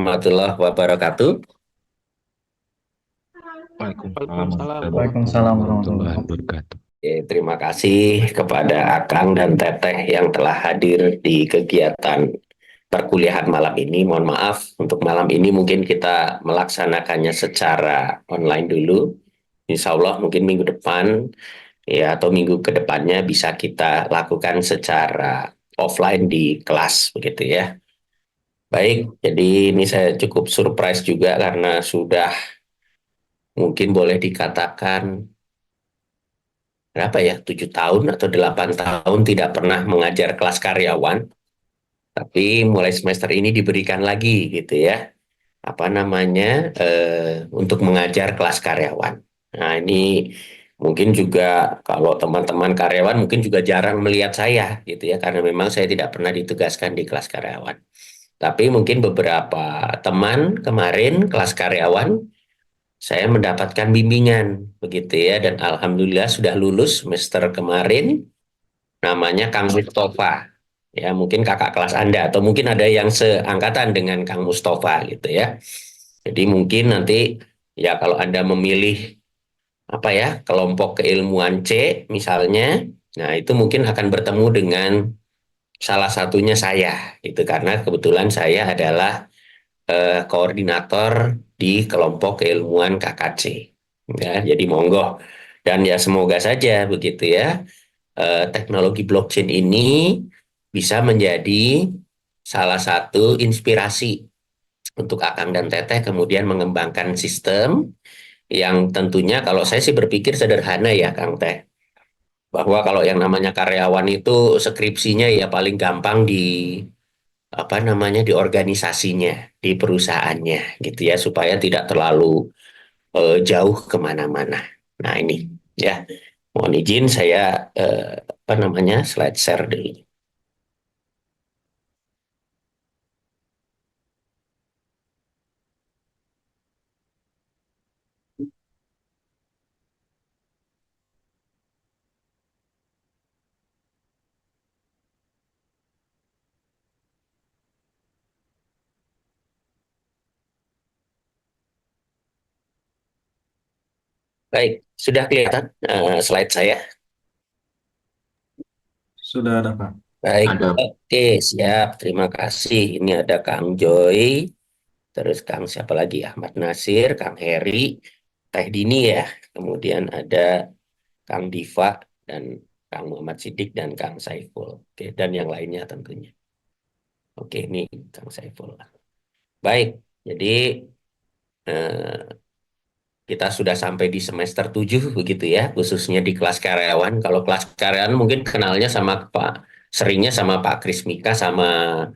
warahmatullahi wabarakatuh. Waalaikumsalam Waalaikumsalam warahmatullahi warahmatullahi wabarakatuh. wabarakatuh. Terima kasih kepada Akang dan Teteh yang telah hadir di kegiatan perkuliahan malam ini. Mohon maaf, untuk malam ini mungkin kita melaksanakannya secara online dulu. Insya Allah mungkin minggu depan ya atau minggu kedepannya bisa kita lakukan secara offline di kelas begitu ya. Baik, jadi ini saya cukup surprise juga karena sudah mungkin boleh dikatakan berapa ya, 7 tahun atau 8 tahun tidak pernah mengajar kelas karyawan, tapi mulai semester ini diberikan lagi gitu ya, apa namanya, untuk mengajar kelas karyawan. Nah ini mungkin juga kalau teman-teman karyawan mungkin juga jarang melihat saya gitu ya, karena memang saya tidak pernah ditugaskan di kelas karyawan. Tapi mungkin beberapa teman kemarin kelas karyawan saya mendapatkan bimbingan begitu ya, dan alhamdulillah sudah lulus semester kemarin. Namanya Kang Mustafa. Ya, mungkin kakak kelas Anda atau mungkin ada yang seangkatan dengan Kang Mustafa gitu ya. Jadi mungkin nanti ya kalau Anda memilih apa ya, kelompok keilmuan C misalnya, nah itu mungkin akan bertemu dengan salah satunya saya itu, karena kebetulan saya adalah koordinator di kelompok keilmuan KKC. Ya, jadi monggo dan ya semoga saja begitu ya, teknologi blockchain ini bisa menjadi salah satu inspirasi untuk Akang dan Teteh kemudian mengembangkan sistem yang tentunya kalau saya sih berpikir sederhana ya Kang Teh, bahwa kalau yang namanya karyawan itu skripsinya ya paling gampang di apa namanya di organisasinya, di perusahaannya gitu ya, supaya tidak terlalu jauh kemana-mana. Nah ini ya, mohon izin saya apa namanya slide share dulu. Baik, sudah kelihatan slide saya. Sudah ada, Pak. Baik, Ada. oke, siap. Terima kasih. Ini ada Kang Joy, terus Kang siapa lagi? Ahmad Nasir, Kang Heri, Teh Dini ya. Kemudian ada Kang Diva dan Kang Muhammad Sidik dan Kang Saiful. Oke, dan yang lainnya tentunya. Oke, ini Kang Saiful. Baik, jadi eh, kita sudah sampai di semester 7 begitu ya, khususnya di kelas karyawan. Kalau kelas karyawan mungkin kenalnya sama Pak, seringnya sama Pak Krismika sama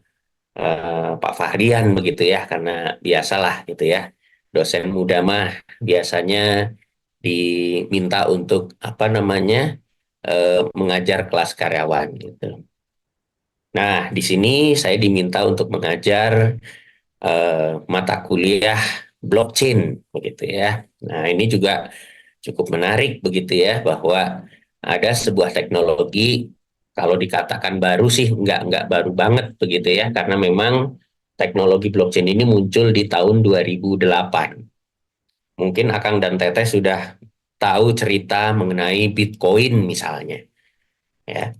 Pak Fahrian begitu ya, karena biasalah gitu ya. Dosen muda mah biasanya diminta untuk apa namanya, mengajar kelas karyawan gitu. Nah, di sini saya diminta untuk mengajar mata kuliah blockchain begitu ya. Nah, ini juga cukup menarik begitu ya, bahwa ada sebuah teknologi, kalau dikatakan baru sih nggak baru banget begitu ya, karena memang teknologi blockchain ini muncul di tahun 2008. Mungkin Akang dan Teteh sudah tahu cerita mengenai Bitcoin misalnya ya,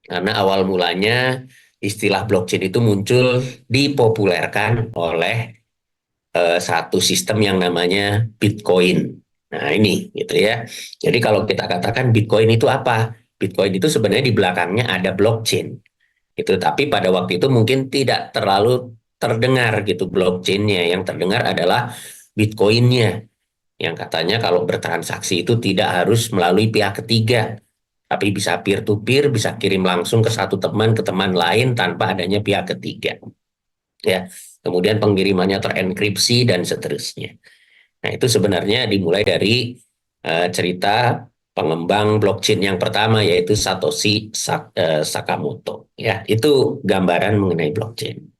karena awal mulanya istilah blockchain itu muncul dipopulerkan oleh satu sistem yang namanya Bitcoin. Nah, ini gitu ya. Jadi kalau kita katakan Bitcoin itu apa? Bitcoin itu sebenarnya di belakangnya ada blockchain. Itu tapi pada waktu itu mungkin tidak terlalu terdengar gitu blockchainnya. Yang terdengar adalah Bitcoinnya. Yang katanya kalau bertransaksi itu tidak harus melalui pihak ketiga, tapi bisa peer to peer, bisa kirim langsung ke satu teman ke teman lain tanpa adanya pihak ketiga. Ya, kemudian pengirimannya terenkripsi dan seterusnya. Nah, itu sebenarnya dimulai dari cerita pengembang blockchain yang pertama, yaitu Satoshi Sakamoto. Ya, itu gambaran mengenai blockchain.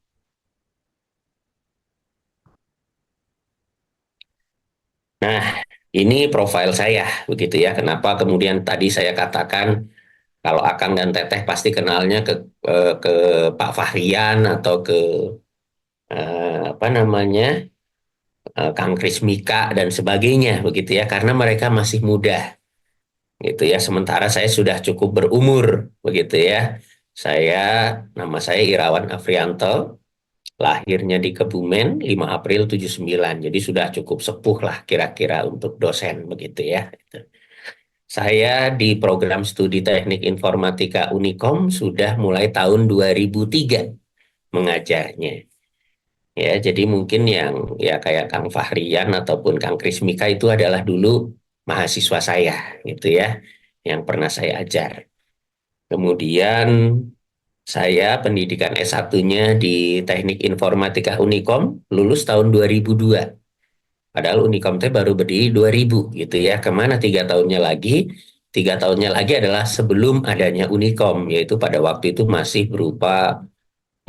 Nah, ini profil saya begitu ya. Kenapa kemudian tadi saya katakan kalau Akang dan Teteh pasti kenalnya ke Pak Fahrian atau ke apa namanya, Kang Krismika dan sebagainya begitu ya, karena mereka masih muda gitu ya. Sementara saya sudah cukup berumur begitu ya. Saya Nama saya Irawan Afrianto, lahirnya di Kebumen 5 April 79. Jadi sudah cukup sepuh lah kira-kira untuk dosen begitu ya. Saya di program studi Teknik Informatika Unikom sudah mulai tahun 2003 mengajarnya. Ya, jadi mungkin yang ya kayak Kang Fahrian ataupun Kang Krismika itu adalah dulu mahasiswa saya gitu ya, yang pernah saya ajar. Kemudian saya pendidikan S1-nya di Teknik Informatika Unikom, lulus tahun 2002. Padahal Unikom teh baru berdiri 2000 gitu ya. Kemana 3 tahunnya lagi? 3 tahunnya lagi adalah sebelum adanya Unikom, yaitu pada waktu itu masih berupa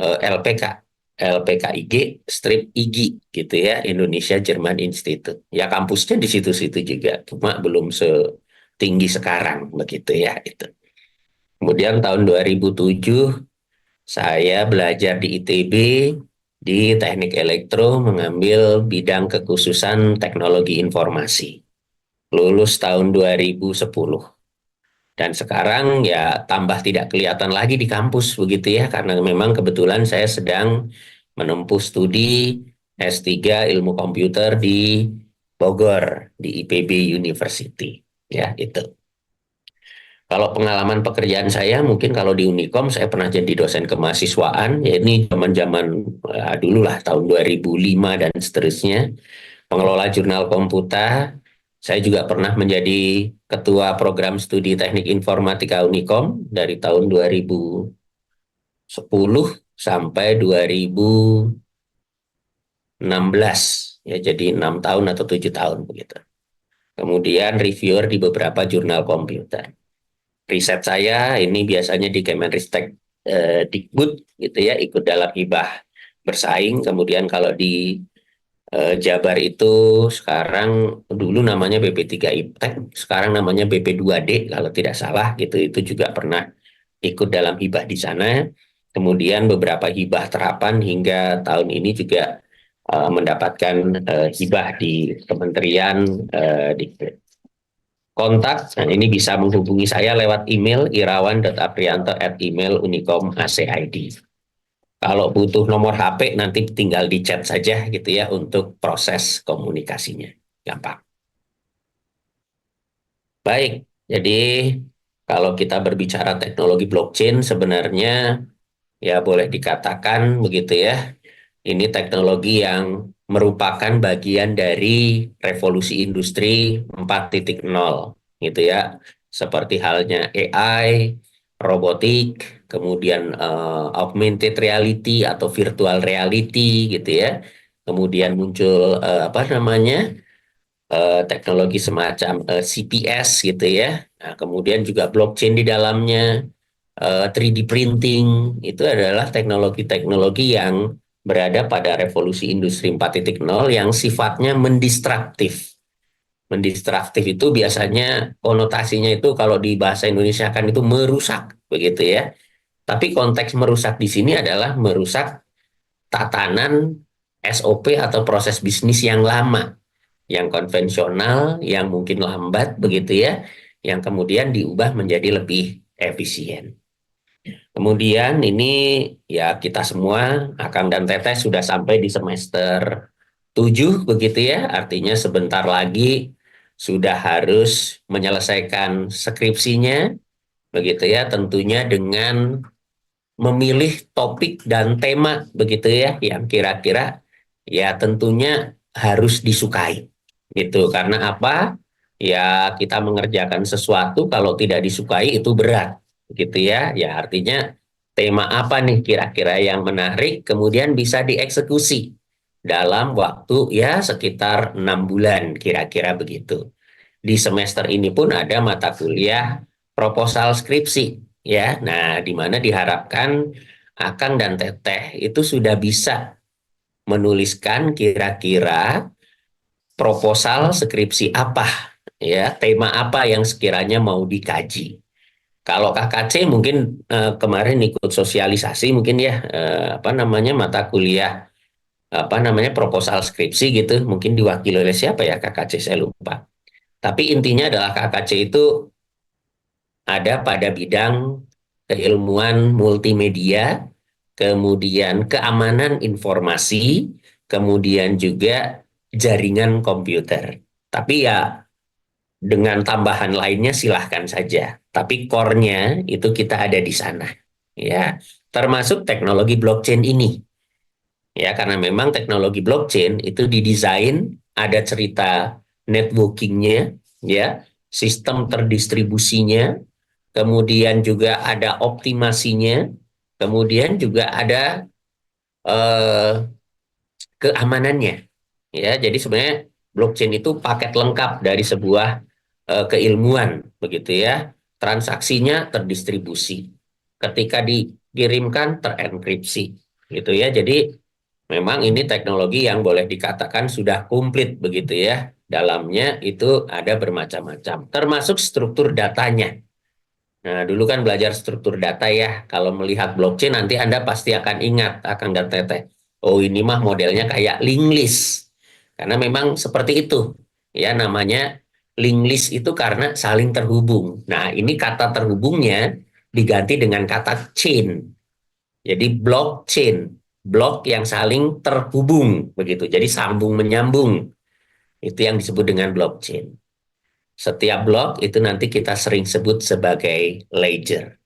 LPK, LPKIG, strip IG gitu ya, Indonesia German Institute. Ya kampusnya di situ-situ juga, cuma belum setinggi sekarang begitu ya itu. Kemudian tahun 2007 saya belajar di ITB di Teknik Elektro, mengambil bidang kekhususan Teknologi Informasi. Lulus tahun 2010. Dan sekarang ya tambah tidak kelihatan lagi di kampus begitu ya, karena memang kebetulan saya sedang menempuh studi S3 Ilmu Komputer di Bogor, di IPB University. Ya, itu. Kalau pengalaman pekerjaan saya, mungkin kalau di Unikom saya pernah jadi dosen kemahasiswaan, ya ini zaman-zaman dulu lah, tahun 2005 dan seterusnya. Pengelola jurnal komputer, saya juga pernah menjadi ketua program studi teknik informatika Unikom dari tahun 2010 sampai 2016, ya jadi 6 tahun atau 7 tahun begitu. Kemudian reviewer di beberapa jurnal komputer. Riset saya ini biasanya di Kemenristek, Dikbud gitu ya, ikut dalam hibah bersaing. Kemudian kalau di Jabar itu sekarang, dulu namanya BP3 Iptek, sekarang namanya BP2D kalau tidak salah gitu. Itu juga pernah ikut dalam hibah di sana. Kemudian beberapa hibah terapan hingga tahun ini juga mendapatkan hibah di Kementerian Dikbud. Kontak, nah ini bisa menghubungi saya lewat email irawan.aprianto@email.unikom.ac.id. Kalau butuh nomor HP nanti tinggal di chat saja gitu ya untuk proses komunikasinya. Gampang. Baik, jadi kalau kita berbicara teknologi blockchain sebenarnya ya boleh dikatakan begitu ya. Ini teknologi yang merupakan bagian dari revolusi industri 4.0 gitu ya. Seperti halnya AI, robotik, kemudian augmented reality atau virtual reality gitu ya. Kemudian muncul apa namanya? Teknologi semacam CPS gitu ya. Nah, kemudian juga blockchain di dalamnya, 3D printing, itu adalah teknologi-teknologi yang berada pada revolusi industri 4.0 yang sifatnya mendistraktif. Mendistraktif itu biasanya konotasinya itu kalau di bahasa Indonesia kan itu merusak, begitu ya. Tapi konteks merusak di sini adalah merusak tatanan SOP atau proses bisnis yang lama, yang konvensional, yang mungkin lambat, begitu ya, yang kemudian diubah menjadi lebih efisien. Kemudian ini ya kita semua, Akang dan Teteh sudah sampai di semester 7 begitu ya, artinya sebentar lagi sudah harus menyelesaikan skripsinya, begitu ya, tentunya dengan memilih topik dan tema begitu ya, yang kira-kira ya tentunya harus disukai. Gitu, karena apa? Ya kita mengerjakan sesuatu kalau tidak disukai itu berat gitu ya. Ya artinya tema apa nih kira-kira yang menarik kemudian bisa dieksekusi dalam waktu ya sekitar 6 bulan kira-kira begitu. Di semester ini pun ada mata kuliah proposal skripsi ya. Nah, di mana diharapkan Akang dan Teteh itu sudah bisa menuliskan kira-kira proposal skripsi apa ya, tema apa yang sekiranya mau dikaji. Kalau KKC mungkin kemarin ikut sosialisasi mungkin ya, apa namanya, mata kuliah apa namanya proposal skripsi gitu, mungkin diwakili oleh siapa ya KKC saya lupa. Tapi intinya adalah KKC itu ada pada bidang keilmuan multimedia, kemudian keamanan informasi, kemudian juga jaringan komputer. Tapi ya dengan tambahan lainnya silahkan saja. Tapi core-nya itu kita ada di sana. Ya, termasuk teknologi blockchain ini. Ya, karena memang teknologi blockchain itu didesain ada cerita networkingnya, ya, sistem terdistribusinya, kemudian juga ada optimasinya, kemudian juga ada eh, keamanannya. Ya, jadi sebenarnya blockchain itu paket lengkap dari sebuah keilmuan, begitu ya. Transaksinya terdistribusi. Ketika dikirimkan terenkripsi, gitu ya. Jadi memang ini teknologi yang boleh dikatakan sudah komplit, begitu ya. Dalamnya itu ada bermacam-macam, termasuk struktur datanya. Nah, dulu kan belajar struktur data ya. Kalau melihat blockchain nanti Anda pasti akan ingat, akan dan teteh. Oh, ini mah modelnya kayak linked list. Karena memang seperti itu. Ya, namanya linked list itu karena saling terhubung. Nah, ini kata terhubungnya diganti dengan kata chain. Jadi blockchain, blok yang saling terhubung begitu. Jadi sambung menyambung. Itu yang disebut dengan blockchain. Setiap blok itu nanti kita sering sebut sebagai ledger.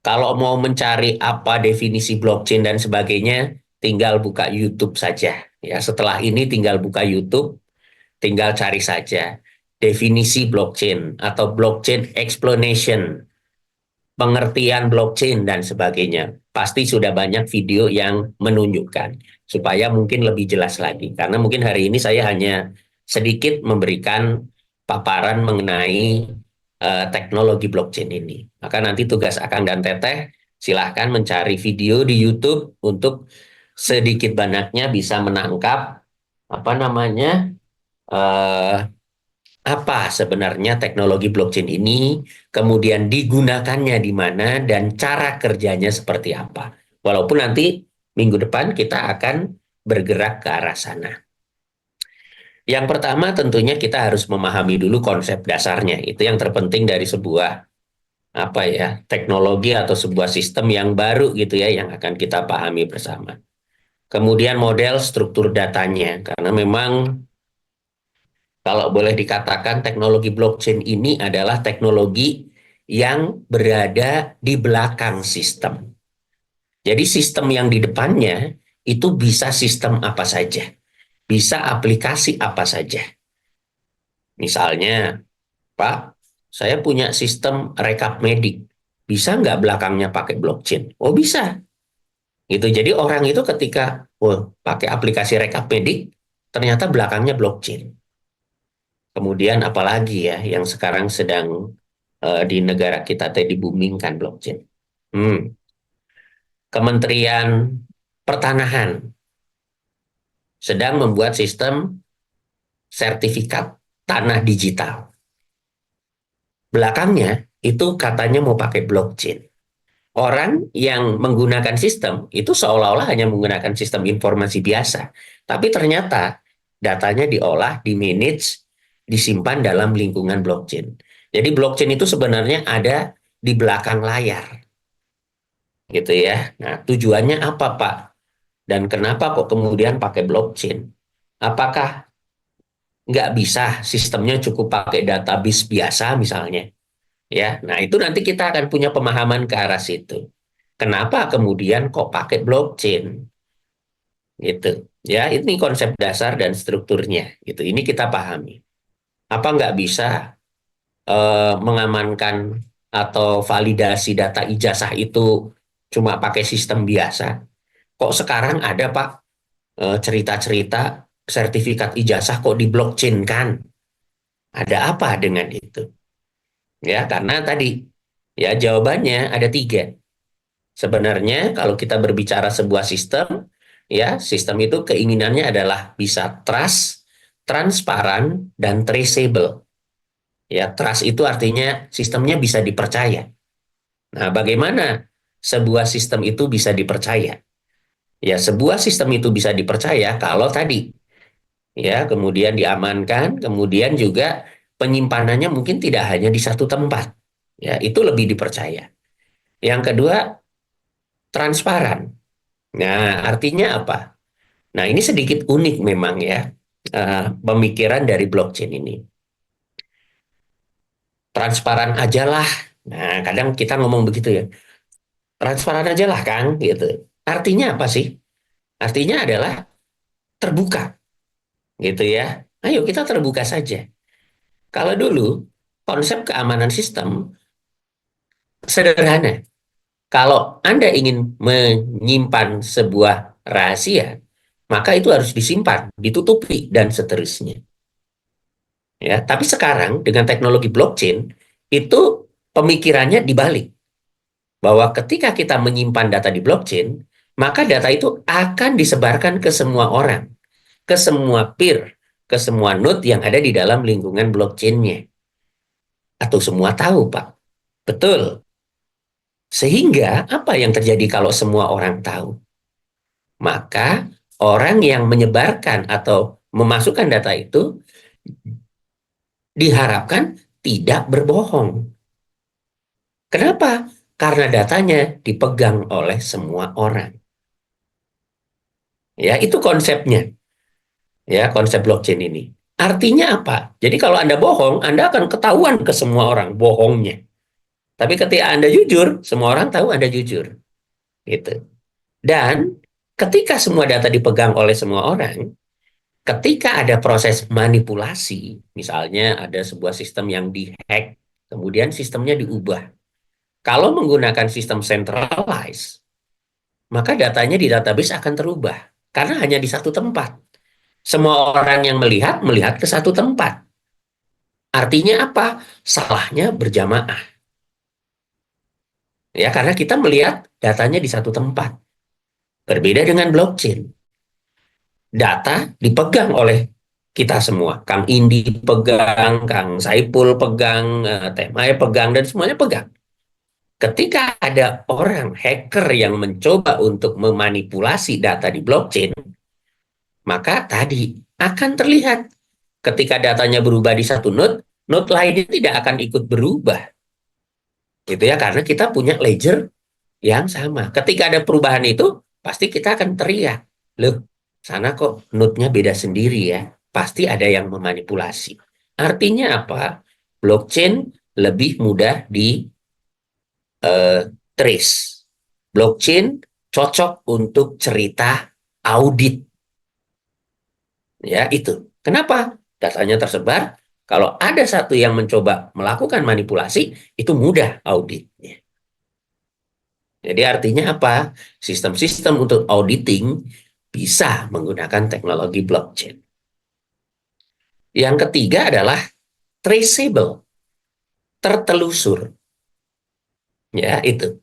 Kalau mau mencari apa definisi blockchain dan sebagainya, tinggal buka YouTube saja. Ya, setelah ini tinggal buka YouTube, tinggal cari saja definisi blockchain atau blockchain explanation, pengertian blockchain dan sebagainya. Pasti sudah banyak video yang menunjukkan supaya mungkin lebih jelas lagi. Karena mungkin hari ini saya hanya sedikit memberikan paparan mengenai teknologi blockchain ini. Maka nanti tugas Akang dan Teteh silahkan mencari video di YouTube untuk sedikit banyaknya bisa menangkap apa namanya eh, apa sebenarnya teknologi blockchain ini, kemudian digunakannya di mana, dan cara kerjanya seperti apa. Walaupun nanti minggu depan kita akan bergerak ke arah sana. Yang pertama tentunya kita harus memahami dulu konsep dasarnya. Itu yang terpenting dari sebuah apa ya teknologi atau sebuah sistem yang baru gitu ya yang akan kita pahami bersama. Kemudian model struktur datanya karena memang kalau boleh dikatakan teknologi blockchain ini adalah teknologi yang berada di belakang sistem. Jadi sistem yang di depannya itu bisa sistem apa saja, bisa aplikasi apa saja. Misalnya, Pak, saya punya sistem rekap medik, bisa nggak belakangnya pakai blockchain? Oh bisa. Gitu. Jadi orang itu ketika pakai aplikasi rekap medik, ternyata belakangnya blockchain. Kemudian apalagi ya yang sekarang sedang di negara kita tadi boomingkan blockchain. Hmm. Kementerian Pertanahan sedang membuat sistem sertifikat tanah digital. Belakangnya itu katanya mau pakai blockchain. Orang yang menggunakan sistem itu seolah-olah hanya menggunakan sistem informasi biasa. Tapi ternyata datanya diolah, di-manage, disimpan dalam lingkungan blockchain. Jadi blockchain itu sebenarnya ada di belakang layar. Gitu ya. Nah, tujuannya apa, Pak? Dan kenapa kok kemudian pakai blockchain? Apakah nggak bisa sistemnya cukup pakai database biasa misalnya? Ya, nah itu nanti kita akan punya pemahaman ke arah situ. Kenapa kemudian kok pakai blockchain? Gitu. Ya, ini konsep dasar dan strukturnya. Gitu. Ini kita pahami. Apa nggak bisa mengamankan atau validasi data ijazah itu cuma pakai sistem biasa? Kok sekarang ada Pak cerita-cerita sertifikat ijazah kok di blockchain kan? Ada apa dengan itu? Ya, karena tadi ya jawabannya ada tiga. Sebenarnya kalau kita berbicara sebuah sistem, ya sistem itu keinginannya adalah bisa trust, transparan, dan traceable. Ya, trust itu artinya sistemnya bisa dipercaya. Nah, bagaimana sebuah sistem itu bisa dipercaya? Ya, sebuah sistem itu bisa dipercaya kalau tadi ya, kemudian diamankan, kemudian juga penyimpanannya mungkin tidak hanya di satu tempat. Ya, itu lebih dipercaya. Yang kedua, transparan. Nah, artinya apa? Nah, ini sedikit unik memang ya, pemikiran dari blockchain ini. Transparan aja lah. Nah, kadang kita ngomong begitu ya. Transparan aja lah, Kang, gitu. Artinya apa sih? Artinya adalah terbuka, gitu ya. Ayo kita terbuka saja. Kalau dulu konsep keamanan sistem sederhana. Kalau Anda ingin menyimpan sebuah rahasia, maka itu harus disimpan, ditutupi, dan seterusnya. Ya, tapi sekarang dengan teknologi blockchain itu pemikirannya dibalik, bahwa ketika kita menyimpan data di blockchain, maka data itu akan disebarkan ke semua orang, ke semua peer, ke semua node yang ada di dalam lingkungan blockchain-nya. Atau semua tahu, Pak. Betul. Sehingga apa yang terjadi kalau semua orang tahu? Maka orang yang menyebarkan atau memasukkan data itu diharapkan tidak berbohong. Kenapa? Karena datanya dipegang oleh semua orang. Ya, itu konsepnya. Ya, konsep blockchain ini. Artinya apa? Jadi kalau Anda bohong, Anda akan ketahuan ke semua orang bohongnya. Tapi ketika Anda jujur, semua orang tahu Anda jujur. Gitu. Dan ketika semua data dipegang oleh semua orang, ketika ada proses manipulasi, misalnya ada sebuah sistem yang dihack, kemudian sistemnya diubah. Kalau menggunakan sistem centralized, maka datanya di database akan terubah. Karena hanya di satu tempat. Semua orang yang melihat, melihat ke satu tempat. Artinya apa? Salahnya berjamaah. Ya, karena kita melihat datanya di satu tempat. Berbeda dengan blockchain. Data dipegang oleh kita semua. Kang Indi pegang, Kang Saipul pegang, Teh Maya pegang, dan semuanya pegang. Ketika ada orang hacker yang mencoba untuk memanipulasi data di blockchain, maka tadi akan terlihat ketika datanya berubah di satu node, node lainnya tidak akan ikut berubah. Gitu ya, karena kita punya ledger yang sama. Ketika ada perubahan itu, pasti kita akan teriak. Loh, sana kok node-nya beda sendiri ya. Pasti ada yang memanipulasi. Artinya apa? Blockchain lebih mudah di trace. Blockchain cocok untuk cerita audit. Ya, itu. Kenapa? Datanya tersebar. Kalau ada satu yang mencoba melakukan manipulasi, itu mudah auditnya. Jadi artinya apa? Sistem-sistem untuk auditing bisa menggunakan teknologi blockchain. Yang ketiga adalah traceable, tertelusur. Ya, itu.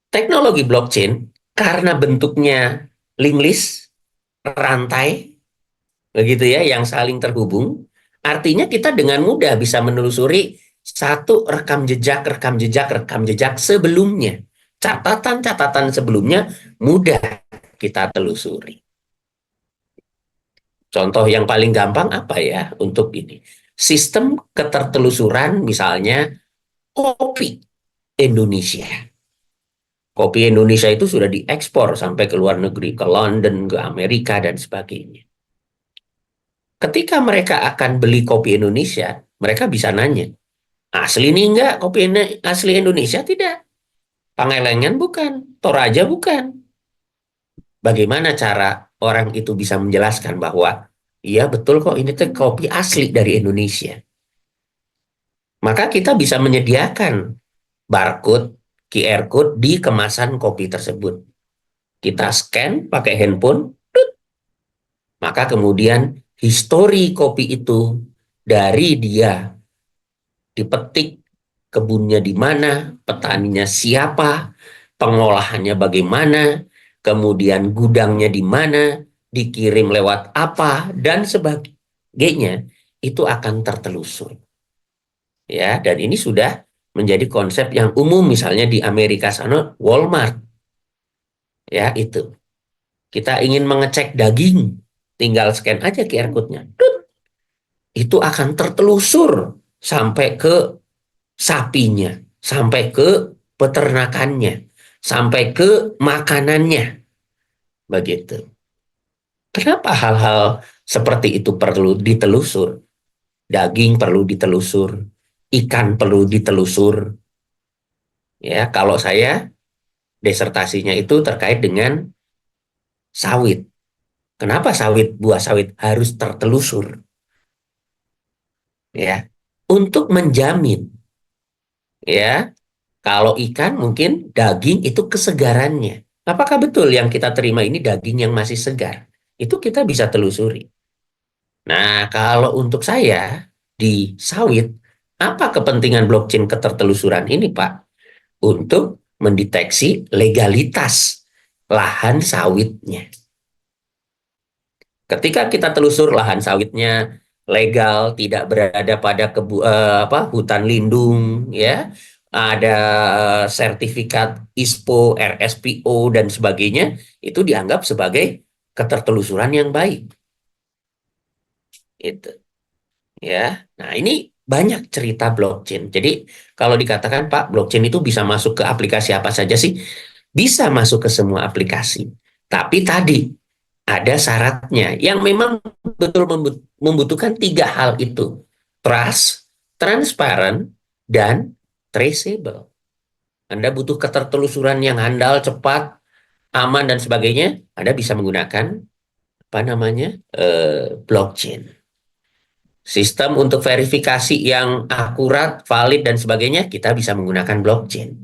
Teknologi blockchain karena bentuknya link list, rantai, begitu ya, yang saling terhubung, artinya kita dengan mudah bisa menelusuri satu rekam jejak, rekam jejak, rekam jejak sebelumnya. Catatan-catatan sebelumnya mudah kita telusuri. Contoh yang paling gampang apa ya untuk ini? Sistem ketertelusuran misalnya kopi Indonesia. Kopi Indonesia itu sudah diekspor sampai ke luar negeri, ke London, ke Amerika, dan sebagainya. Ketika mereka akan beli kopi Indonesia, mereka bisa nanya, asli ini enggak kopi asli Indonesia? Tidak. Pangalengan bukan, Toraja bukan. Bagaimana cara orang itu bisa menjelaskan bahwa iya betul kok ini tuh kopi asli dari Indonesia? Maka kita bisa menyediakan barcode, QR code di kemasan kopi tersebut. Kita scan pakai handphone, maka kemudian histori kopi itu dari dia dipetik, kebunnya di mana, petaninya siapa, pengolahannya bagaimana, kemudian gudangnya di mana, dikirim lewat apa, dan sebagainya, itu akan tertelusur. Ya, dan ini sudah menjadi konsep yang umum misalnya di Amerika sana Walmart. Ya, itu. kita ingin mengecek daging, tinggal scan aja QR code-nya. Itu akan tertelusur sampai ke sapinya, sampai ke peternakannya, sampai ke makanannya. Begitu. Kenapa hal-hal seperti itu perlu ditelusur? Daging perlu ditelusur, ikan perlu ditelusur. Ya, kalau saya disertasinya itu terkait dengan sawit. Kenapa buah sawit harus tertelusur? Ya, untuk menjamin, ya, kalau ikan mungkin daging itu kesegarannya. Apakah betul yang kita terima ini daging yang masih segar? Itu kita bisa telusuri. Nah, kalau untuk saya di sawit, apa kepentingan blockchain ketertelusuran ini, Pak? Untuk mendeteksi legalitas lahan sawitnya. Ketika kita telusur lahan sawitnya legal, tidak berada pada hutan lindung, ya, ada sertifikat ISPO, RSPO dan sebagainya, itu dianggap sebagai ketertelusuran yang baik. Itu, ya. Nah, ini banyak cerita blockchain. Jadi, kalau dikatakan Pak, blockchain itu bisa masuk ke aplikasi apa saja sih? Bisa masuk ke semua aplikasi. Tapi tadi ada syaratnya yang memang betul membutuhkan tiga hal itu. Trust, transparent, dan traceable. Anda butuh ketertelusuran yang handal, cepat, aman, dan sebagainya. Anda bisa menggunakan apa namanya blockchain. Sistem untuk verifikasi yang akurat, valid, dan sebagainya, kita bisa menggunakan blockchain.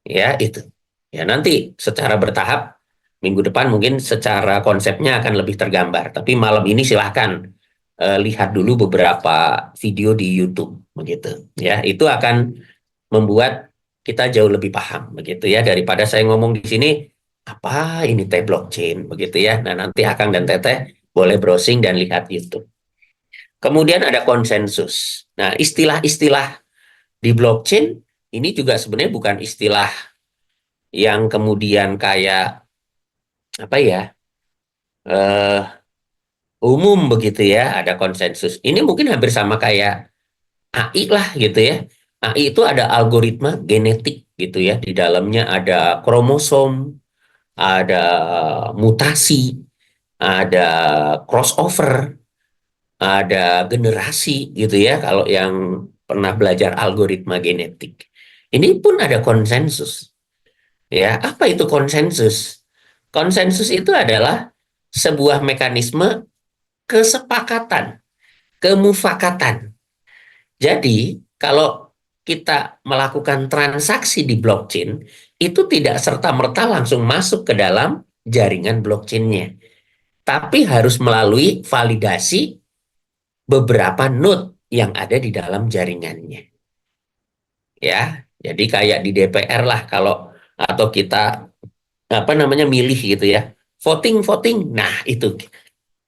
Ya, itu. Ya, nanti secara bertahap minggu depan mungkin secara konsepnya akan lebih tergambar. Tapi malam ini silahkan lihat dulu beberapa video di YouTube begitu. Ya, itu akan membuat kita jauh lebih paham begitu ya daripada saya ngomong di sini apa ini teh blockchain begitu ya. Nah, nanti Akang dan Teteh boleh browsing dan lihat YouTube. Kemudian ada konsensus. Nah, istilah-istilah di blockchain ini juga sebenarnya bukan istilah yang kemudian kayak apa ya eh, umum begitu ya, ada konsensus. Ini mungkin hampir sama kayak AI lah gitu ya. AI itu ada algoritma genetik gitu ya, di dalamnya ada kromosom, ada mutasi, ada crossover, ada generasi gitu ya. Kalau yang pernah belajar algoritma genetik, ini pun ada konsensus. Ya, apa itu konsensus? Konsensus itu adalah sebuah mekanisme kesepakatan, kemufakatan. Jadi, kalau kita melakukan transaksi di blockchain, itu tidak serta-merta langsung masuk ke dalam jaringan blockchain-nya. Tapi harus melalui validasi beberapa node yang ada di dalam jaringannya. Ya, jadi kayak di DPR lah kalau atau kita apa namanya milih gitu ya. Voting, voting. Nah, itu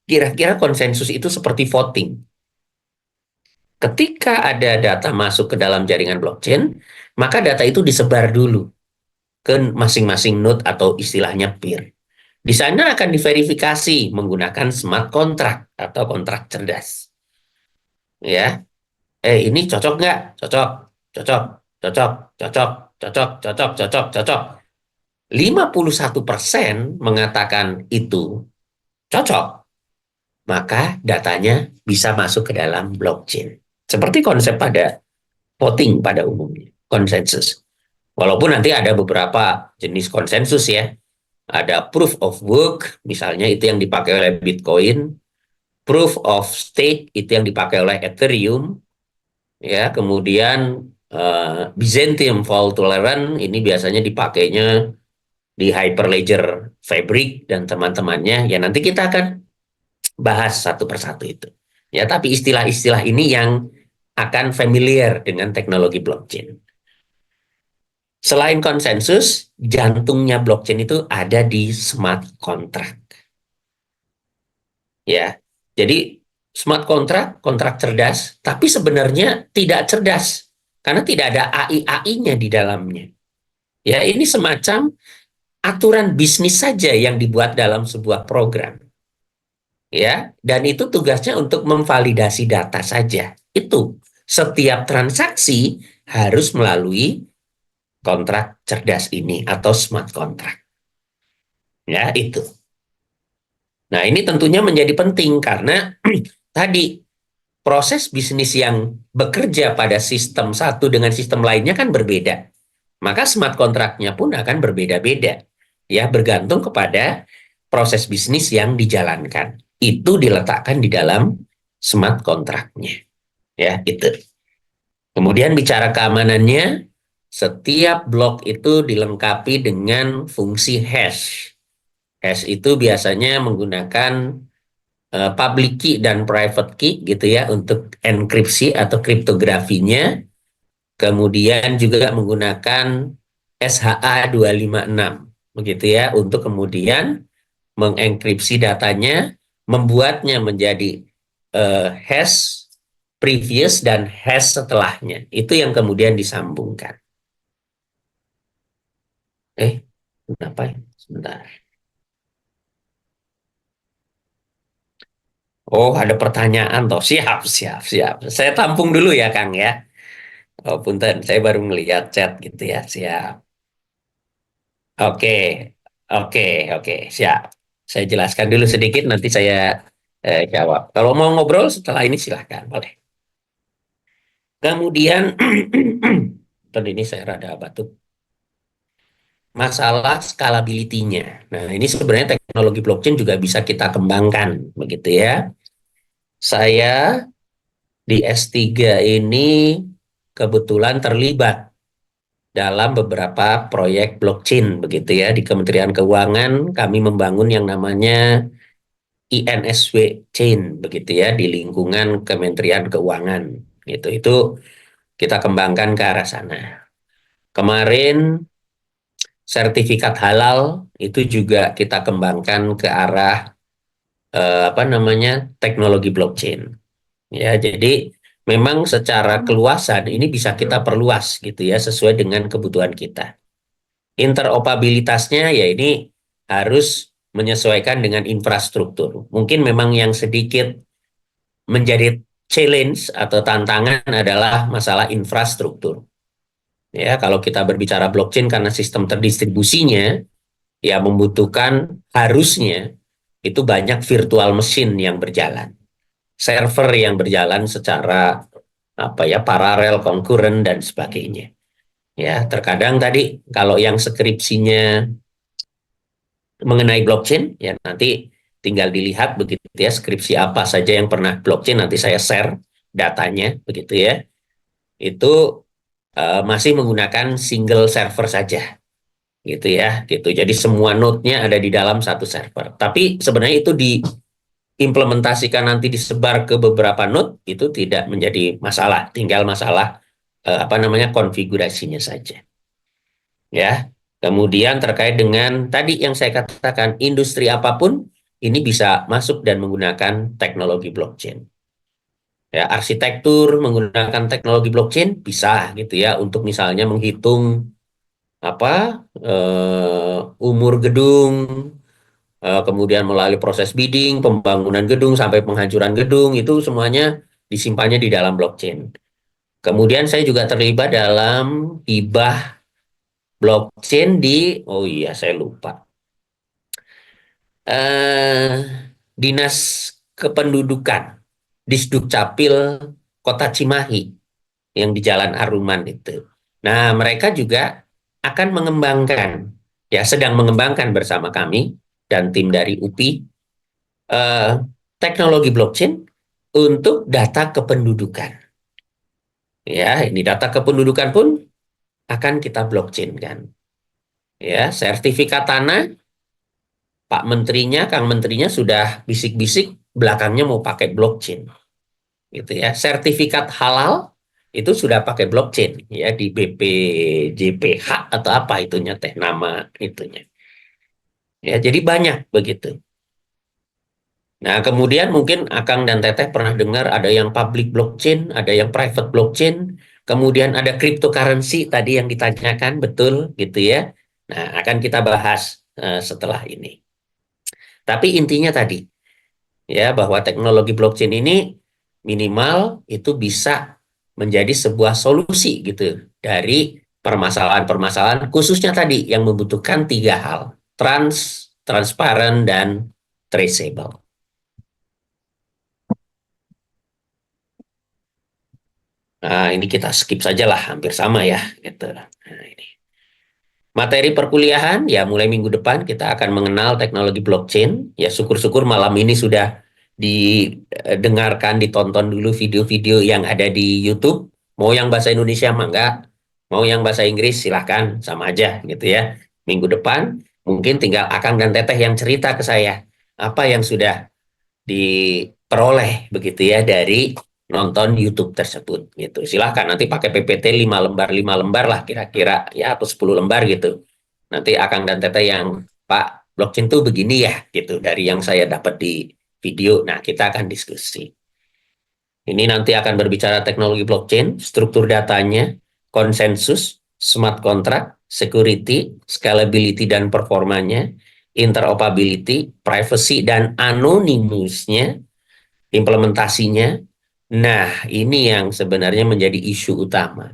kira-kira konsensus itu seperti voting. Ketika ada data masuk ke dalam jaringan blockchain, maka data itu disebar dulu ke masing-masing node atau istilahnya peer. Di sana akan diverifikasi menggunakan smart contract atau kontrak cerdas. Ya, ini cocok nggak? Cocok, cocok, cocok, cocok, cocok, cocok, cocok, cocok. 51% mengatakan itu cocok, maka datanya bisa masuk ke dalam blockchain. Seperti konsep pada voting pada umumnya, konsensus. Walaupun nanti ada beberapa jenis konsensus ya. Ada proof of work, misalnya itu yang dipakai oleh Bitcoin. Proof of stake, itu yang dipakai oleh Ethereum. Ya, kemudian Byzantium fault tolerant, ini biasanya dipakainya di Hyperledger Fabric dan teman-temannya. Ya, nanti kita akan bahas satu persatu itu. Ya, tapi istilah-istilah ini yang akan familiar dengan teknologi blockchain. Selain konsensus, jantungnya blockchain itu ada di smart contract. Ya, jadi smart contract, kontrak cerdas, tapi sebenarnya tidak cerdas karena tidak ada AI-AI-nya di dalamnya. Ya, ini semacam aturan bisnis saja yang dibuat dalam sebuah program, ya, dan itu tugasnya untuk memvalidasi data saja. Itu setiap transaksi harus melalui kontrak cerdas ini atau smart contract. Ya, itu. Nah, ini tentunya menjadi penting karena tadi proses bisnis yang bekerja pada sistem satu dengan sistem lainnya kan berbeda. Maka smart kontraknya pun akan berbeda-beda. Ya, bergantung kepada proses bisnis yang dijalankan. Itu diletakkan di dalam smart kontraknya. Ya, itu. Kemudian bicara keamanannya, setiap blok itu dilengkapi dengan fungsi hash. Hash itu biasanya menggunakan public key dan private key gitu ya untuk enkripsi atau kriptografinya. Kemudian juga menggunakan SHA 256 begitu ya untuk kemudian mengenkripsi datanya, membuatnya menjadi hash previous dan hash setelahnya. Itu yang kemudian disambungkan. Kenapa ya? Sebentar. Oh, ada pertanyaan toh. Siap, siap, siap. Saya tampung dulu ya, Kang ya. Oh, punten, saya baru melihat chat gitu ya. Siap. Oke, oke, oke, siap. Saya jelaskan dulu sedikit, nanti saya jawab. Kalau mau ngobrol setelah ini silahkan, boleh. Kemudian, tadi ini saya rada batuk. Masalah scalability-nya. Nah, ini sebenarnya teknologi blockchain juga bisa kita kembangkan, begitu ya. Saya di S3 ini kebetulan terlibat dalam beberapa proyek blockchain begitu ya di Kementerian Keuangan kami membangun yang namanya INSW chain begitu ya di lingkungan Kementerian Keuangan gitu. Itu kita kembangkan ke arah sana. Kemarin sertifikat halal itu juga kita kembangkan ke arah apa namanya teknologi blockchain. Ya, jadi memang secara keluasan ini bisa kita perluas gitu ya sesuai dengan kebutuhan kita. Interoperabilitasnya ya ini harus menyesuaikan dengan infrastruktur. Mungkin memang yang sedikit menjadi challenge atau tantangan adalah masalah infrastruktur. Ya, kalau kita berbicara blockchain karena sistem terdistribusinya ya membutuhkan harusnya itu banyak virtual machine yang berjalan, server yang berjalan secara apa ya paralel, konkuren dan sebagainya. Ya, terkadang tadi kalau yang skripsinya mengenai blockchain, ya nanti tinggal dilihat begitu ya skripsi apa saja yang pernah blockchain, nanti saya share datanya begitu ya. Itu masih menggunakan single server saja gitu ya gitu. Jadi semua node-nya ada di dalam satu server. Tapi sebenarnya itu diimplementasikan nanti disebar ke beberapa node itu tidak menjadi masalah, tinggal masalah apa namanya konfigurasinya saja. Ya. Kemudian terkait dengan tadi yang saya katakan industri apapun ini bisa masuk dan menggunakan teknologi blockchain. Ya, arsitektur menggunakan teknologi blockchain bisa gitu ya untuk misalnya menghitung apa umur gedung, kemudian melalui proses bidding, pembangunan gedung sampai penghancuran gedung itu semuanya disimpannya di dalam blockchain. Kemudian saya juga terlibat dalam hibah blockchain di, oh iya saya lupa, eh, Dinas Kependudukan, Disdukcapil Kota Cimahi yang di Jalan Aruman itu. Nah, mereka juga akan mengembangkan, ya sedang mengembangkan bersama kami dan tim dari UPI eh, teknologi blockchain untuk data kependudukan. Ya, ini data kependudukan pun akan kita blockchain kan. Ya, sertifikat tanah Pak Menterinya, Kang Menterinya sudah bisik-bisik belakangnya mau pakai blockchain, gitu ya. Sertifikat halal itu sudah pakai blockchain, ya di BPJPH atau apa itunya teh nama itunya. Ya, jadi banyak begitu. Nah, kemudian mungkin Akang dan Teteh pernah dengar ada yang public blockchain, ada yang private blockchain, kemudian ada cryptocurrency tadi yang ditanyakan betul, gitu ya. Nah, akan kita bahas setelah ini. Tapi intinya tadi, ya, bahwa teknologi blockchain ini minimal itu bisa menjadi sebuah solusi gitu dari permasalahan-permasalahan khususnya tadi yang membutuhkan tiga hal: transparan, dan traceable. Nah, ini kita skip saja lah, hampir sama ya, gitu. Nah, ini. Materi perkuliahan, ya mulai minggu depan kita akan mengenal teknologi blockchain. Ya syukur-syukur malam ini sudah didengarkan, ditonton dulu video-video yang ada di YouTube. Mau yang bahasa Indonesia mah enggak, mau yang bahasa Inggris silahkan, sama aja gitu ya. Minggu depan mungkin tinggal Akang dan Teteh yang cerita ke saya apa yang sudah diperoleh begitu ya dari nonton YouTube tersebut gitu. Silahkan nanti pakai PPT 5 lembar lah kira-kira ya, atau 10 lembar gitu. Nanti Akang dan Teteh yang Pak, blockchain tuh begini ya gitu dari yang saya dapat di video. Nah, kita akan diskusi. Ini nanti akan berbicara teknologi blockchain, struktur datanya, konsensus, smart contract, security, scalability dan performanya, interoperability, privacy dan anonymousnya, implementasinya. Nah, ini yang sebenarnya menjadi isu utama.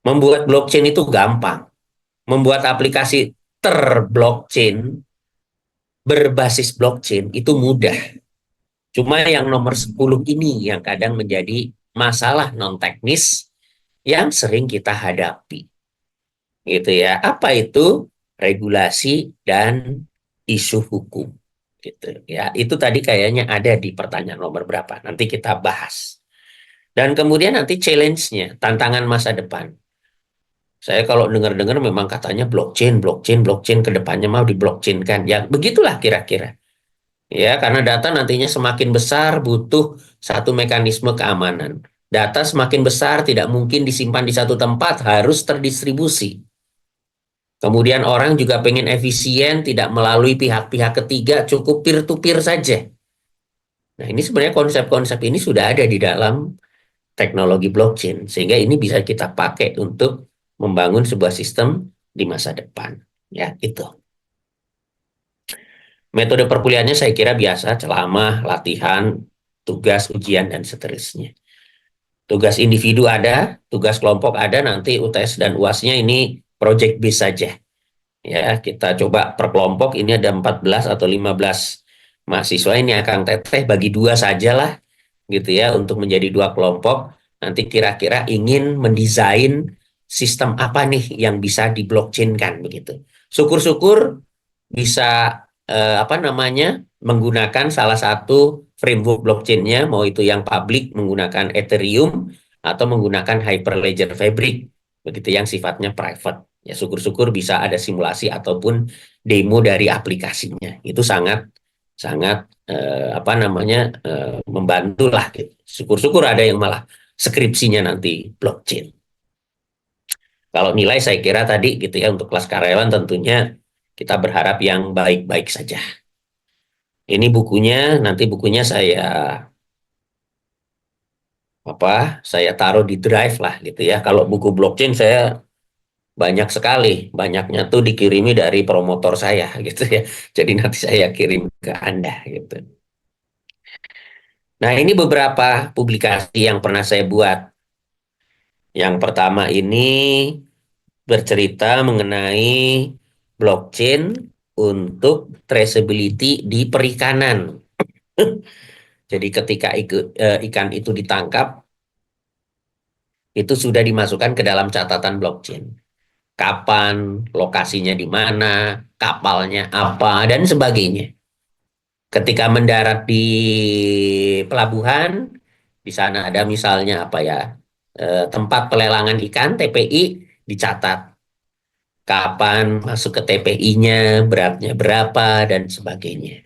Membuat blockchain itu gampang. Membuat aplikasi terblockchain, berbasis blockchain itu mudah. Cuma yang nomor 10 ini yang kadang menjadi masalah non-teknis yang sering kita hadapi. Gitu ya. Apa itu regulasi dan isu hukum? Gitu ya. Itu tadi kayaknya ada di pertanyaan nomor berapa. Nanti kita bahas. Dan kemudian nanti challenge-nya, tantangan masa depan. Saya kalau dengar-dengar memang katanya blockchain, blockchain, blockchain, ke depannya mau di blockchain kan. Ya begitulah kira-kira. Ya, karena data nantinya semakin besar butuh satu mekanisme keamanan. Data semakin besar tidak mungkin disimpan di satu tempat, harus terdistribusi. Kemudian orang juga pengen efisien, tidak melalui pihak-pihak ketiga, cukup peer-to-peer saja. Nah, ini sebenarnya konsep-konsep ini sudah ada di dalam teknologi blockchain, sehingga ini bisa kita pakai untuk membangun sebuah sistem di masa depan. Ya, itu. Metode perkuliahannya saya kira biasa, ceramah, latihan, tugas, ujian, dan seterusnya. Tugas individu ada, tugas kelompok ada, nanti UTS dan UASnya ini project based saja. Ya, kita coba per kelompok, ini ada 14 atau 15 mahasiswa, ini akan Teteh bagi dua sajalah gitu ya, untuk menjadi dua kelompok. Nanti kira-kira ingin mendesain sistem apa nih yang bisa di blockchain kan begitu. Syukur-syukur bisa apa namanya, menggunakan salah satu framework blockchainnya, mau itu yang publik menggunakan Ethereum atau menggunakan Hyperledger Fabric begitu yang sifatnya private. Ya syukur-syukur bisa ada simulasi ataupun demo dari aplikasinya. Itu sangat sangat apa namanya, membantu lah gitu. Syukur-syukur ada yang malah skripsinya nanti blockchain. Kalau nilai saya kira tadi gitu ya, untuk kelas karyawan tentunya kita berharap yang baik-baik saja. Ini bukunya, nanti bukunya saya taruh di drive lah gitu ya. Kalau buku blockchain saya banyak sekali, banyaknya tuh dikirimi dari promotor saya gitu ya. Jadi nanti saya kirim ke Anda gitu. Nah, ini beberapa publikasi yang pernah saya buat. Yang pertama ini bercerita mengenai blockchain untuk traceability di perikanan. Jadi ketika ikan itu ditangkap, itu sudah dimasukkan ke dalam catatan blockchain. Kapan, lokasinya di mana, kapalnya apa, dan sebagainya. Ketika mendarat di pelabuhan, di sana ada misalnya apa ya, tempat pelelangan ikan (TPI), dicatat kapan masuk ke TPI-nya, beratnya berapa, dan sebagainya.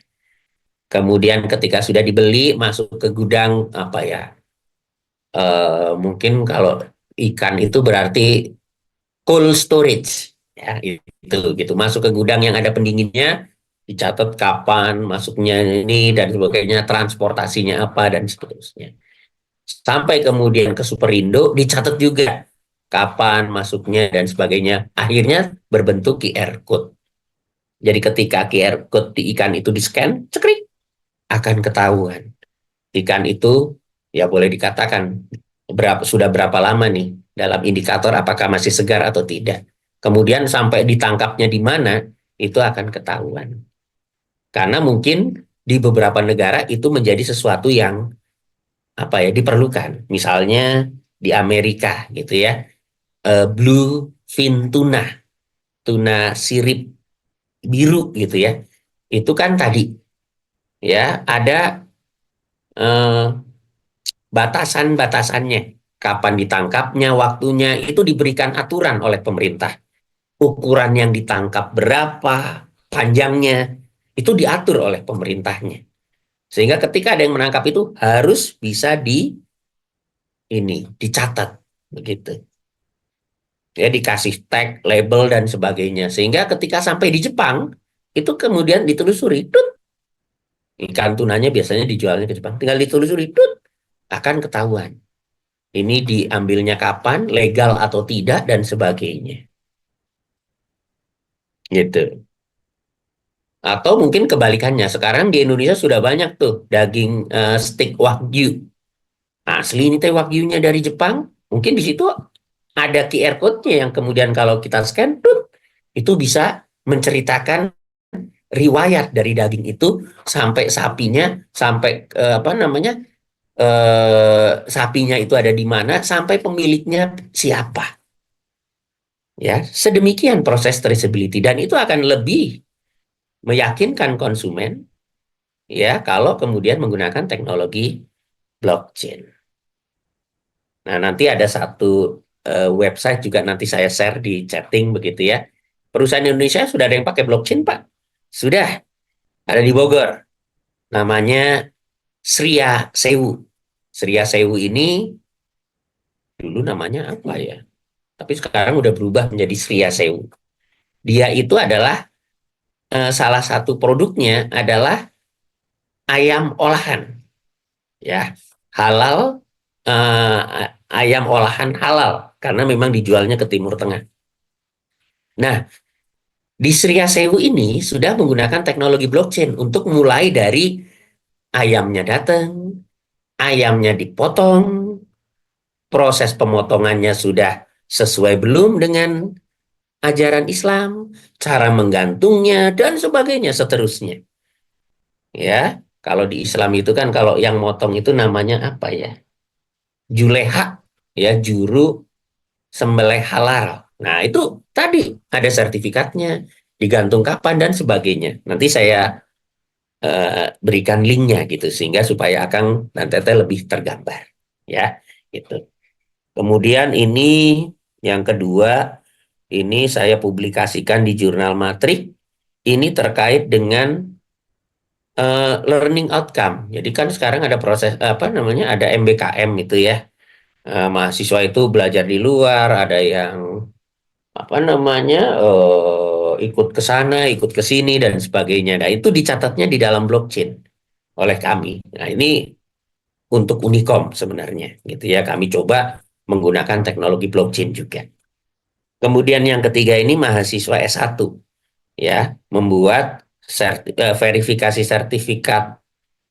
Kemudian ketika sudah dibeli, masuk ke gudang apa ya, mungkin kalau ikan itu berarti cold storage, ya itu gitu, masuk ke gudang yang ada pendinginnya, dicatat kapan masuknya ini dan sebagainya, transportasinya apa dan seterusnya. Sampai kemudian ke Superindo dicatat juga kapan masuknya dan sebagainya. Akhirnya berbentuk QR code. Jadi ketika QR code di ikan itu di-scan, cekrik, akan ketahuan. Ikan itu ya boleh dikatakan sudah berapa lama nih dalam indikator apakah masih segar atau tidak. Kemudian sampai ditangkapnya di mana, itu akan ketahuan. Karena mungkin di beberapa negara itu menjadi sesuatu yang apa ya diperlukan. Misalnya di Amerika gitu ya, blue fin tuna, tuna sirip biru gitu ya. Itu kan tadi ya ada eh, batasan-batasannya. Kapan ditangkapnya, waktunya itu diberikan aturan oleh pemerintah. Ukuran yang ditangkap berapa, panjangnya itu diatur oleh pemerintahnya. Sehingga ketika ada yang menangkap itu harus bisa dicatat begitu. Ya dikasih tag, label dan sebagainya. Sehingga ketika sampai di Jepang itu kemudian ditelusuri, tut, ikan tunanya biasanya dijualnya ke Jepang, tinggal ditelusuri, tut, akan ketahuan. Ini diambilnya kapan, legal atau tidak dan sebagainya. Gitu. Atau mungkin kebalikannya, sekarang di Indonesia sudah banyak tuh daging steak wagyu. Asli ini teh wagyunya dari Jepang, mungkin di situ ada QR code-nya yang kemudian kalau kita scan, tut, itu bisa menceritakan riwayat dari daging itu sampai sapinya, sampai apa namanya, sapinya itu ada di mana, sampai pemiliknya siapa. Ya, sedemikian proses traceability dan itu akan lebih meyakinkan konsumen ya kalau kemudian menggunakan teknologi blockchain. Nah, nanti ada satu website juga nanti saya share di chatting begitu ya. Perusahaan Indonesia sudah ada yang pakai blockchain, Pak. Sudah ada di Bogor. Namanya Sria Sewu. Sria Sewu ini dulu namanya apa ya? Tapi sekarang udah berubah menjadi Sria Sewu. Dia itu adalah salah satu produknya adalah ayam olahan, ya halal, ayam olahan halal karena memang dijualnya ke Timur Tengah. Nah, di Sria Sewu ini sudah menggunakan teknologi blockchain untuk mulai dari ayamnya datang, ayamnya dipotong, proses pemotongannya sudah sesuai belum dengan ajaran Islam, cara menggantungnya dan sebagainya seterusnya. Ya, kalau di Islam itu kan kalau yang motong itu namanya apa ya? Juleha, ya juru sembelih halal. Nah, itu tadi ada sertifikatnya, digantung kapan dan sebagainya. Nanti saya berikan linknya gitu sehingga supaya Akang dan Teteh lebih tergambar, ya, gitu. Kemudian ini yang kedua, ini saya publikasikan di jurnal Matrik. Ini terkait dengan learning outcome. Jadi kan sekarang ada proses apa namanya, ada MBKM itu ya. Mahasiswa itu belajar di luar, ada yang apa namanya ikut ke sana, ikut ke sini dan sebagainya. Nah, itu dicatatnya di dalam blockchain oleh kami. Nah, ini untuk Unicom sebenarnya gitu ya. Kami coba menggunakan teknologi blockchain juga. Kemudian yang ketiga ini mahasiswa S1 ya, membuat verifikasi sertifikat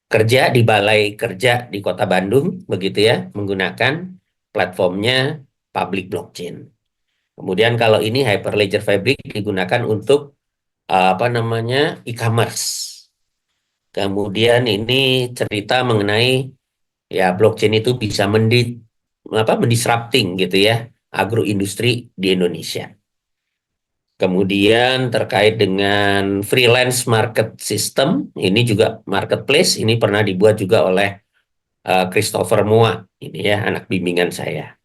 kerja di Balai Kerja di Kota Bandung begitu ya, menggunakan platformnya public blockchain. Kemudian kalau ini Hyperledger Fabric digunakan untuk apa namanya e-commerce. Kemudian ini cerita mengenai ya blockchain itu bisa mendisrupting gitu ya agroindustri di Indonesia. Kemudian terkait dengan freelance market system, ini juga marketplace, ini pernah dibuat juga oleh Christopher Moa, ini ya anak bimbingan saya.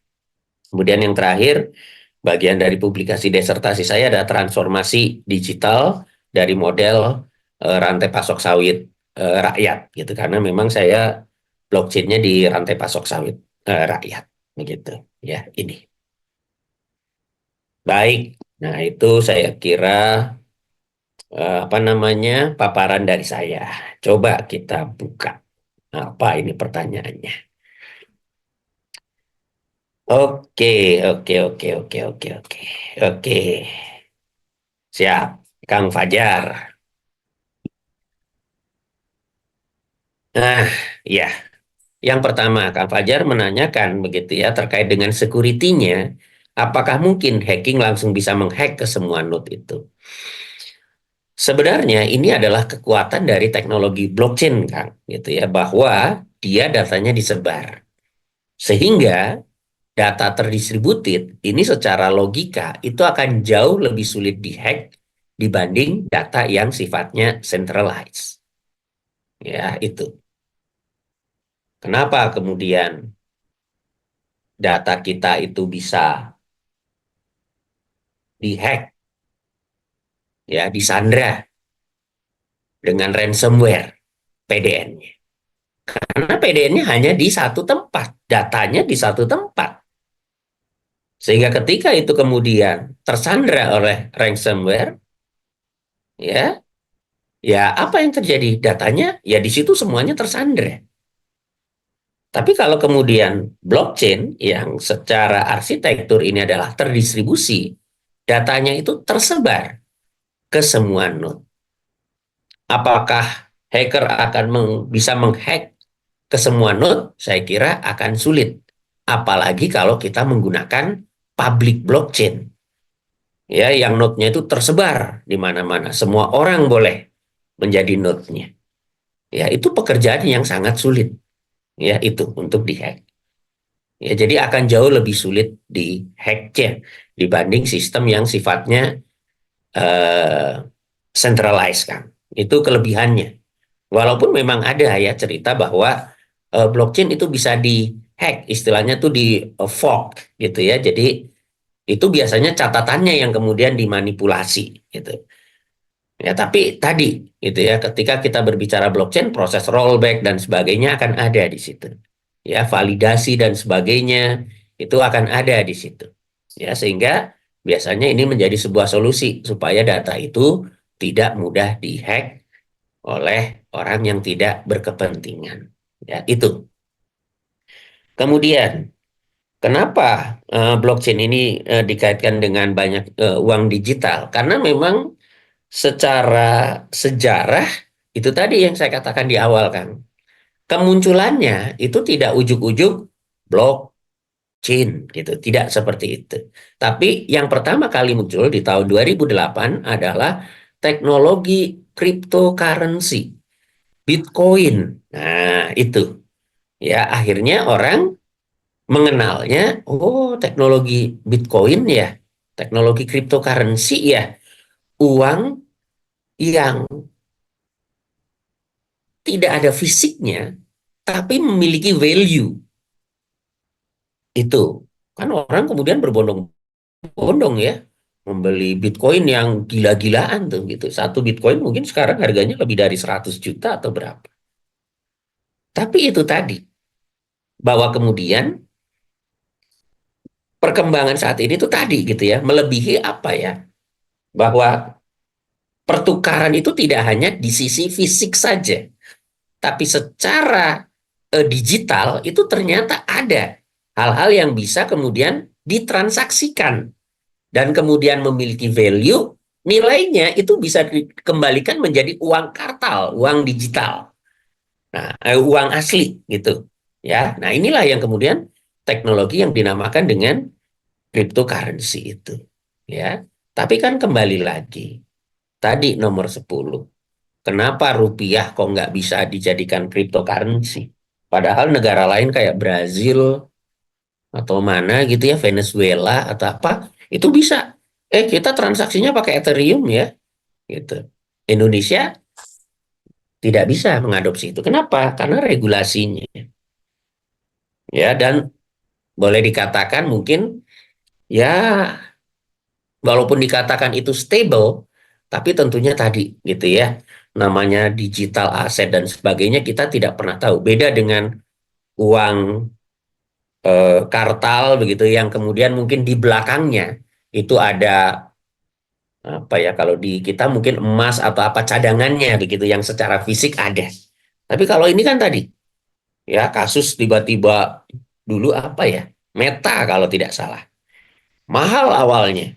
Kemudian yang terakhir, bagian dari publikasi disertasi saya ada transformasi digital dari model rantai pasok sawit rakyat, gitu. Karena memang saya blockchain-nya di rantai pasok sawit rakyat, begitu. Ya, ini. Baik, nah itu saya kira apa namanya paparan dari saya. Coba kita buka. Apa ini pertanyaannya? Oke, oke, oke, oke, oke, oke, oke. Siap, Kang Fajar. Nah, ya. Yang pertama, Kang Fajar menanyakan begitu ya terkait dengan security-nya, apakah mungkin hacking langsung bisa menghack ke semua node itu? Sebenarnya ini adalah kekuatan dari teknologi blockchain, Kang, gitu ya, bahwa dia datanya disebar. Sehingga data terdistributed ini secara logika itu akan jauh lebih sulit dihack dibanding data yang sifatnya centralized. Ya, itu. Kenapa kemudian data kita itu bisa dihack, ya, disandra dengan ransomware PDN-nya. Karena PDN-nya hanya di satu tempat, datanya di satu tempat. Sehingga ketika itu kemudian tersandra oleh ransomware, ya, ya apa yang terjadi? Datanya ya di situ semuanya tersandra. Tapi kalau kemudian blockchain yang secara arsitektur ini adalah terdistribusi, datanya itu tersebar ke semua node. Apakah hacker akan bisa menghack ke semua node? Saya kira akan sulit. Apalagi kalau kita menggunakan public blockchain. Ya, yang node-nya itu tersebar di mana-mana. Semua orang boleh menjadi node-nya. Ya, itu pekerjaan yang sangat sulit. Ya, itu untuk dihack. Ya, jadi akan jauh lebih sulit dihacknya dibanding sistem yang sifatnya eh, centralized, kan. Itu kelebihannya. Walaupun memang ada ya cerita bahwa blockchain itu bisa dihack, istilahnya tuh di fork gitu ya. Jadi itu biasanya catatannya yang kemudian dimanipulasi gitu. Ya, tapi tadi gitu ya, ketika kita berbicara blockchain, proses rollback dan sebagainya akan ada di situ. Ya, validasi dan sebagainya itu akan ada di situ. Ya, sehingga biasanya ini menjadi sebuah solusi supaya data itu tidak mudah dihack oleh orang yang tidak berkepentingan. Ya, itu. Kemudian, kenapa blockchain ini dikaitkan dengan banyak uang digital? Karena memang secara sejarah itu tadi yang saya katakan di awal, kan. Kemunculannya itu tidak ujuk-ujuk blockchain gitu, tidak seperti itu. Tapi yang pertama kali muncul di tahun 2008 adalah teknologi cryptocurrency, Bitcoin. Nah, itu. Ya, akhirnya orang mengenalnya, oh, teknologi Bitcoin ya, teknologi cryptocurrency ya, uang yang tidak ada fisiknya, tapi memiliki value. Itu. Kan orang kemudian berbondong-bondong ya, membeli Bitcoin yang gila-gilaan tuh gitu. Satu Bitcoin mungkin sekarang harganya lebih dari 100 juta atau berapa. Tapi itu tadi, bahwa kemudian perkembangan saat ini tuh tadi gitu ya, melebihi apa ya, bahwa pertukaran itu tidak hanya di sisi fisik saja, tapi secara digital itu ternyata ada hal-hal yang bisa kemudian ditransaksikan dan kemudian memiliki value, nilainya itu bisa dikembalikan menjadi uang kartal, uang digital. Nah, uang asli gitu. Ya. Nah, inilah yang kemudian teknologi yang dinamakan dengan cryptocurrency itu. Ya. Tapi kan kembali lagi, tadi nomor 10. Kenapa rupiah kok nggak bisa dijadikan cryptocurrency? Padahal negara lain kayak Brazil atau mana gitu ya, Venezuela atau apa, itu bisa. Kita transaksinya pakai Ethereum ya, gitu. Indonesia tidak bisa mengadopsi itu. Kenapa? Karena regulasinya. Ya, dan boleh dikatakan mungkin ya, walaupun dikatakan itu stable, tapi tentunya tadi gitu ya, namanya digital aset dan sebagainya kita tidak pernah tahu. Beda dengan uang kartal begitu yang kemudian mungkin di belakangnya itu ada apa ya, kalau di kita mungkin emas atau apa cadangannya begitu yang secara fisik ada. Tapi kalau ini kan tadi ya kasus tiba-tiba dulu apa ya? Meta kalau tidak salah. Mahal awalnya.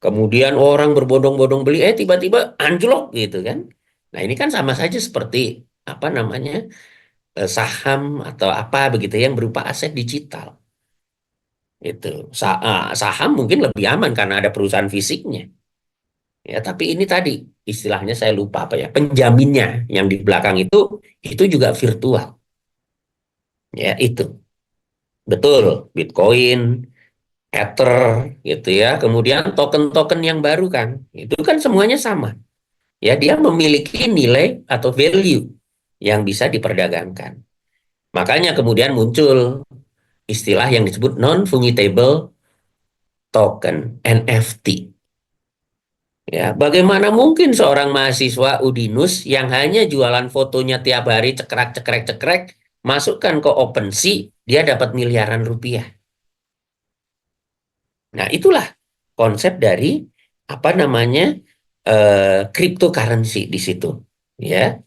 Kemudian orang berbondong-bondong beli, tiba-tiba anjlok gitu kan. Nah ini kan sama saja seperti apa namanya saham atau apa begitu yang berupa aset digital. Itu saham mungkin lebih aman karena ada perusahaan fisiknya. Ya, tapi ini tadi istilahnya saya lupa apa ya, penjaminnya yang di belakang itu juga virtual. Ya, itu. Betul, Bitcoin, Ether gitu ya. Kemudian token-token yang baru kan. Itu kan semuanya sama. Ya, dia memiliki nilai atau value yang bisa diperdagangkan. Makanya kemudian muncul istilah yang disebut non-fungible token, NFT. Ya, bagaimana mungkin seorang mahasiswa Udinus yang hanya jualan fotonya tiap hari cekrek cekrek cekrek masukkan ke OpenSea dia dapat miliaran rupiah. Nah, itulah konsep dari apa namanya cryptocurrency di situ. Ya,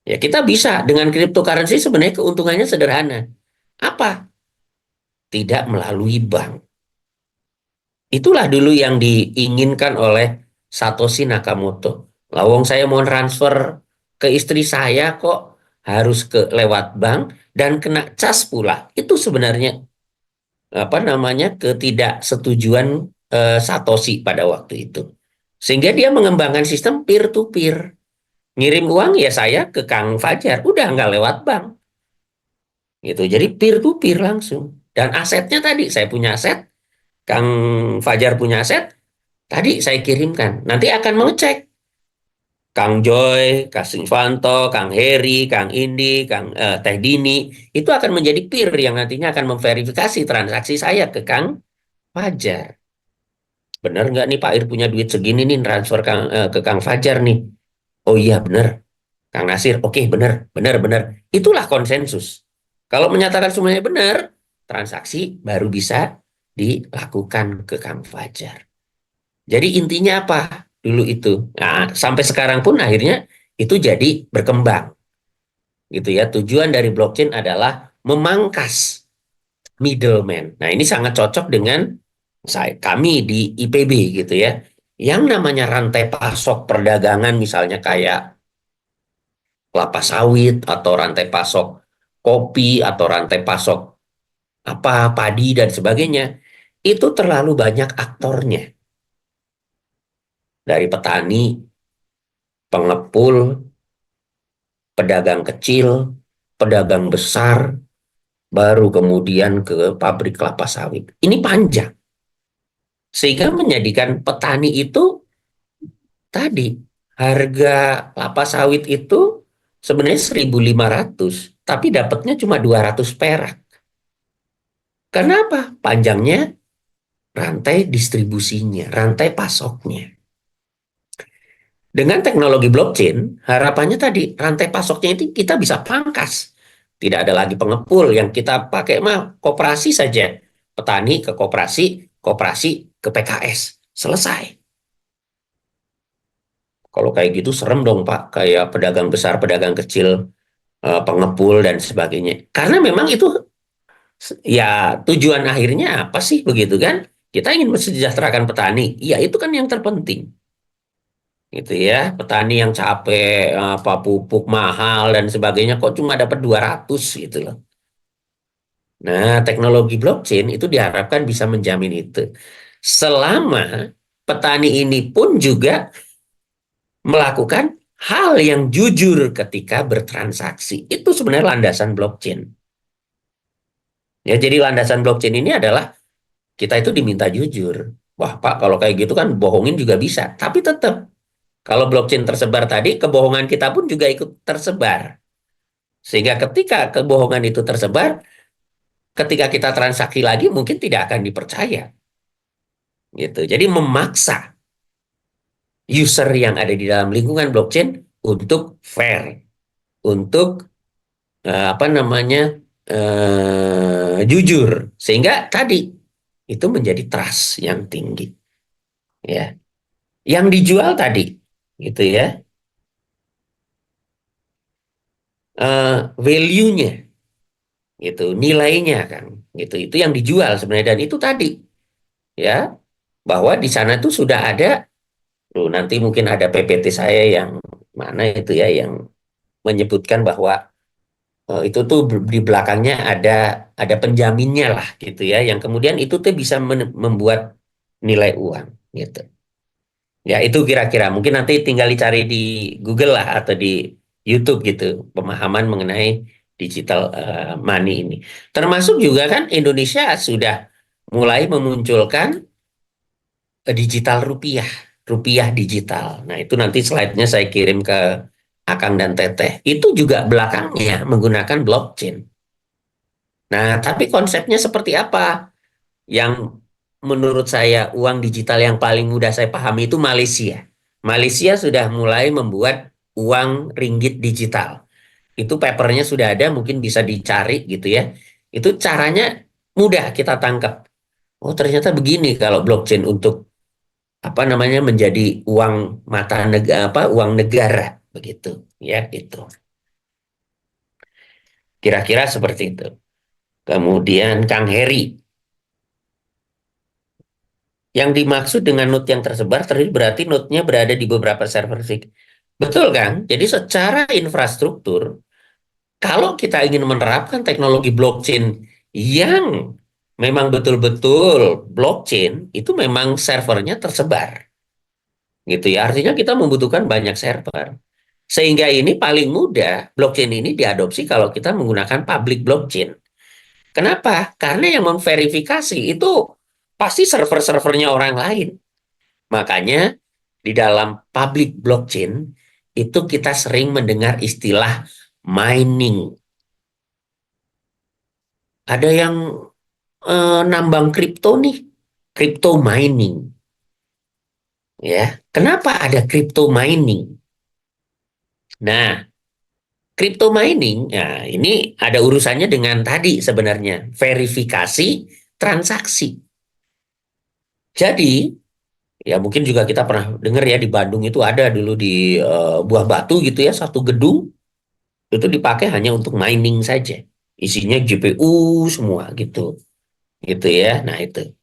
ya kita bisa dengan cryptocurrency sebenarnya keuntungannya sederhana. Apa? Tidak melalui bank. Itulah dulu yang diinginkan oleh Satoshi Nakamoto. Lawang saya mau transfer ke istri saya kok harus ke lewat bank dan kena cas pula. Itu sebenarnya apa namanya ketidaksetujuan Satoshi pada waktu itu. Sehingga dia mengembangkan sistem peer to peer. Ngirim uang ya saya ke Kang Fajar, udah nggak lewat bank. Gitu. Jadi peer to peer langsung. Dan asetnya tadi saya punya aset, Kang Fajar punya aset, tadi saya kirimkan. Nanti akan mengecek. Kang Joy, Kang Singvanto, Kang Heri, Kang Indi, Teh Dini, itu akan menjadi peer yang nantinya akan memverifikasi transaksi saya ke Kang Fajar. Benar nggak nih Pak Ir punya duit segini nih transfer ke Kang Fajar nih? Oh iya benar. Kang Nasir, oke benar, benar, benar. Itulah konsensus. Kalau menyatakan semuanya benar, transaksi baru bisa dilakukan ke Kang Fajar. Jadi intinya apa dulu itu? Nah, sampai sekarang pun akhirnya itu jadi berkembang, gitu ya. Tujuan dari blockchain adalah memangkas middleman. Nah, ini sangat cocok dengan kami di IPB gitu ya. Yang namanya rantai pasok perdagangan misalnya kayak kelapa sawit atau rantai pasok kopi atau rantai pasok apa padi dan sebagainya, itu terlalu banyak aktornya. Dari petani, pengepul, pedagang kecil, pedagang besar, baru kemudian ke pabrik kelapa sawit. Ini panjang. Sehingga menjadikan petani itu tadi harga kelapa sawit itu sebenarnya 1.500, tapi dapatnya cuma 200 perak. Kenapa? Panjangnya rantai distribusinya, rantai pasoknya. Dengan teknologi blockchain, harapannya tadi rantai pasoknya itu kita bisa pangkas. Tidak ada lagi pengepul yang kita pakai mah koperasi saja. Petani ke koperasi, koperasi ke PKS. Selesai. Kalau kayak gitu serem dong Pak, kayak pedagang besar, pedagang kecil, pengepul dan sebagainya. Karena memang itu ya tujuan akhirnya apa sih begitu kan? Kita ingin mensejahterakan petani. Iya, itu kan yang terpenting. Gitu ya, petani yang capek apa pupuk mahal dan sebagainya kok cuma dapat 200 gitu loh. Nah, teknologi blockchain itu diharapkan bisa menjamin itu. Selama petani ini pun juga melakukan hal yang jujur ketika bertransaksi. Itu sebenarnya landasan blockchain. Ya, jadi landasan blockchain ini adalah kita itu diminta jujur. Wah, Pak, kalau kayak gitu kan bohongin juga bisa, tapi tetap kalau blockchain tersebar tadi, kebohongan kita pun juga ikut tersebar. Sehingga ketika kebohongan itu tersebar, ketika kita transaksi lagi mungkin tidak akan dipercaya. Gitu. Jadi memaksa user yang ada di dalam lingkungan blockchain untuk fair, untuk apa namanya jujur, sehingga tadi itu menjadi trust yang tinggi. Ya, yang dijual tadi, gitu ya, value-nya, gitu, nilainya kan. gitu. Itu yang dijual sebenarnya, dan itu tadi ya, bahwa di sana tuh sudah ada. Loh, nanti mungkin ada PPT saya yang mana itu ya, yang menyebutkan bahwa itu tuh di belakangnya ada penjaminnya lah gitu ya, yang kemudian itu tuh bisa membuat nilai uang gitu. Ya itu kira-kira mungkin nanti tinggal dicari di Google lah atau di YouTube gitu, pemahaman mengenai digital money ini. Termasuk juga kan Indonesia sudah mulai memunculkan digital rupiah, rupiah digital. Nah, itu nanti slide-nya saya kirim ke Akang dan Teteh. Itu juga belakangnya menggunakan blockchain. Nah, tapi konsepnya seperti apa? Yang menurut saya uang digital yang paling mudah saya pahami itu Malaysia. Malaysia sudah mulai membuat uang ringgit digital. Itu papernya sudah ada, mungkin bisa dicari gitu ya. Itu caranya mudah kita tangkap. Oh, ternyata begini kalau blockchain untuk apa namanya menjadi uang mata negara, apa uang negara begitu ya, itu kira-kira seperti itu. Kemudian Kang Heri, yang dimaksud dengan node yang tersebar tadi berarti node-nya berada di beberapa server sih, betul kan? Jadi secara infrastruktur, kalau kita ingin menerapkan teknologi blockchain yang memang betul-betul blockchain, itu memang servernya tersebar gitu ya, artinya kita membutuhkan banyak server. Sehingga ini paling mudah, blockchain ini diadopsi kalau kita menggunakan public blockchain. Kenapa? Karena yang memverifikasi itu pasti server-servernya orang lain. Makanya di dalam public blockchain itu kita sering mendengar istilah mining. Ada yang nambang kripto nih, crypto mining. Ya, kenapa ada crypto mining? Nah, crypto mining, ya ini ada urusannya dengan tadi sebenarnya, verifikasi transaksi. Jadi, ya mungkin juga kita pernah dengar ya, di Bandung itu ada dulu di Buah Batu gitu ya, satu gedung itu dipakai hanya untuk mining saja. Isinya GPU semua gitu. Gitu ya. Nah, itu.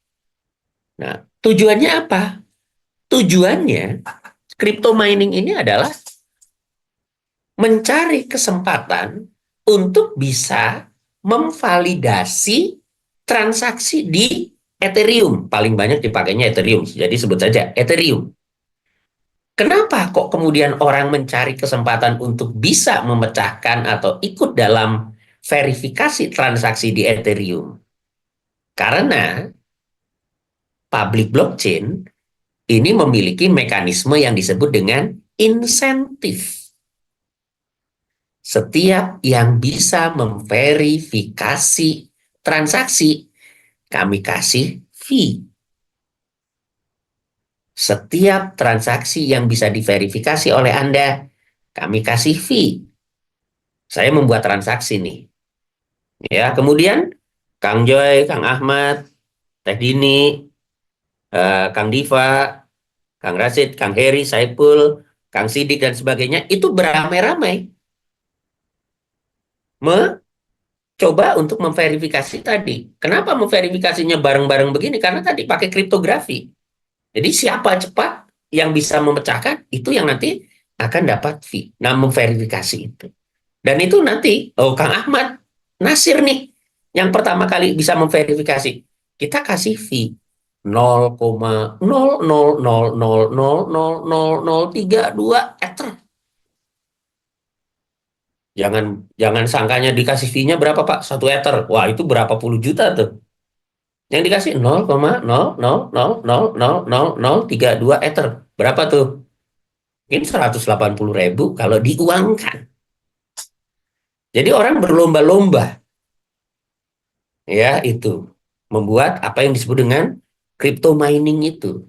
Nah, tujuannya apa? Tujuannya crypto mining ini adalah mencari kesempatan untuk bisa memvalidasi transaksi di Ethereum. Paling banyak dipakainya Ethereum. Jadi sebut saja Ethereum. Kenapa kok kemudian orang mencari kesempatan untuk bisa memecahkan atau ikut dalam verifikasi transaksi di Ethereum? Karena public blockchain ini memiliki mekanisme yang disebut dengan insentif. Setiap yang bisa memverifikasi transaksi, kami kasih fee. Setiap transaksi yang bisa diverifikasi oleh Anda, kami kasih fee. Saya membuat transaksi nih. Ya, kemudian Kang Joy, Kang Ahmad, Teh Dini, Kang Diva, Kang Rasid, Kang Heri, Saipul, Kang Sidik dan sebagainya itu beramai-ramai coba untuk memverifikasi tadi. Kenapa memverifikasinya bareng-bareng begini? Karena tadi pakai kriptografi. Jadi siapa cepat yang bisa memecahkan, itu yang nanti akan dapat fee. Nah, memverifikasi itu. Dan itu nanti, oh Kang Ahmad, Nasir nih, yang pertama kali bisa memverifikasi. Kita kasih fee 0,000000032 Ether. Jangan jangan sangkanya dikasih fee-nya berapa Pak? 1 Ether. Wah, itu berapa puluh juta tuh. Yang dikasih 0,0000032 Berapa tuh? Mungkin 180.000 kalau diuangkan. Jadi orang berlomba-lomba ya itu membuat apa yang disebut dengan crypto mining itu.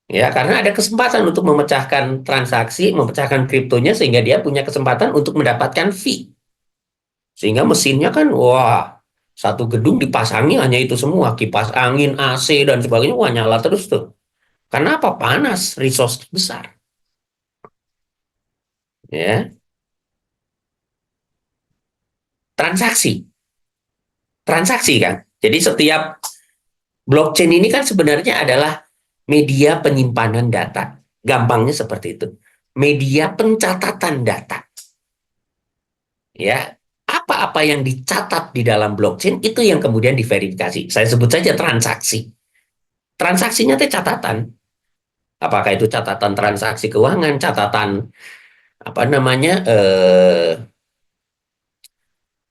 Ya, karena ada kesempatan untuk memecahkan transaksi, memecahkan kriptonya sehingga dia punya kesempatan untuk mendapatkan fee. Sehingga mesinnya kan wah, satu gedung dipasangi hanya itu semua, kipas angin, AC dan sebagainya, wah nyala terus tuh. Karena apa? Panas, resource besar. Ya, transaksi. transaksi kan. Jadi setiap blockchain ini kan sebenarnya adalah media penyimpanan data. Gampangnya seperti itu. Media pencatatan data. Ya, apa-apa yang dicatat di dalam blockchain itu yang kemudian diverifikasi. Saya sebut saja transaksi. Transaksinya itu catatan. Apakah itu catatan transaksi keuangan, catatan apa namanya,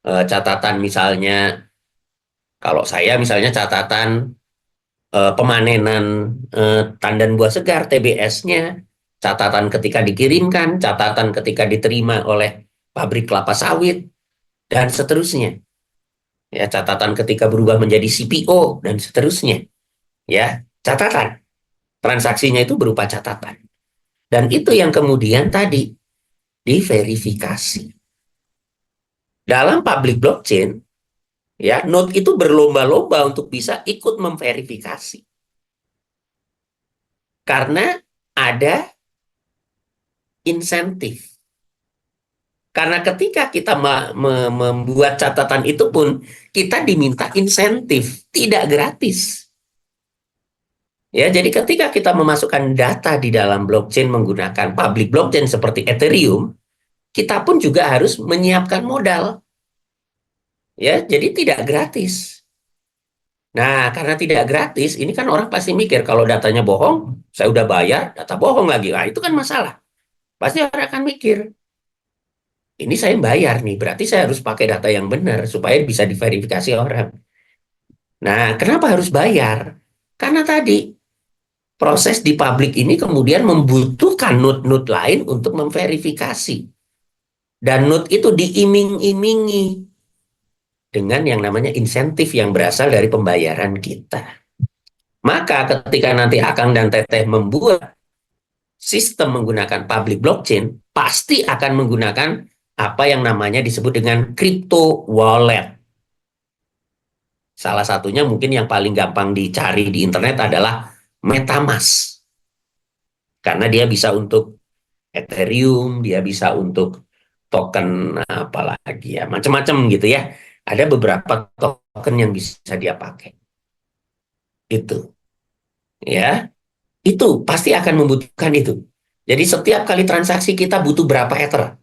catatan misalnya, kalau saya misalnya catatan pemanenan tandan buah segar TBS-nya, catatan ketika dikirimkan, catatan ketika diterima oleh pabrik kelapa sawit, dan seterusnya. Ya, catatan ketika berubah menjadi CPO dan seterusnya. Ya, catatan. Transaksinya itu berupa catatan. Dan itu yang kemudian tadi diverifikasi. Dalam public blockchain, ya, node itu berlomba-lomba untuk bisa ikut memverifikasi. Karena ada insentif. Karena ketika kita membuat catatan itu pun, kita diminta insentif, tidak gratis. Ya, jadi ketika kita memasukkan data di dalam blockchain menggunakan public blockchain seperti Ethereum, kita pun juga harus menyiapkan modal. Ya, jadi tidak gratis. Nah, karena tidak gratis, ini kan orang pasti mikir kalau datanya bohong, saya udah bayar, data bohong lagi. Nah, itu kan masalah. Pasti orang akan mikir, ini saya bayar nih, berarti saya harus pakai data yang benar supaya bisa diverifikasi orang. Nah, kenapa harus bayar? Karena tadi proses di publik ini kemudian membutuhkan node-node lain untuk memverifikasi. Dan node itu diiming-imingi dengan yang namanya insentif yang berasal dari pembayaran kita. Maka ketika nanti Akang dan Teteh membuat sistem menggunakan public blockchain, pasti akan menggunakan apa yang namanya disebut dengan crypto wallet. Salah satunya mungkin yang paling gampang dicari di internet adalah MetaMask. Karena dia bisa untuk Ethereum, dia bisa untuk token apalagi ya, macam-macam gitu ya. Ada beberapa token yang bisa dia pakai. Itu. Ya, itu pasti akan membutuhkan itu. Jadi setiap kali transaksi kita butuh berapa Ether.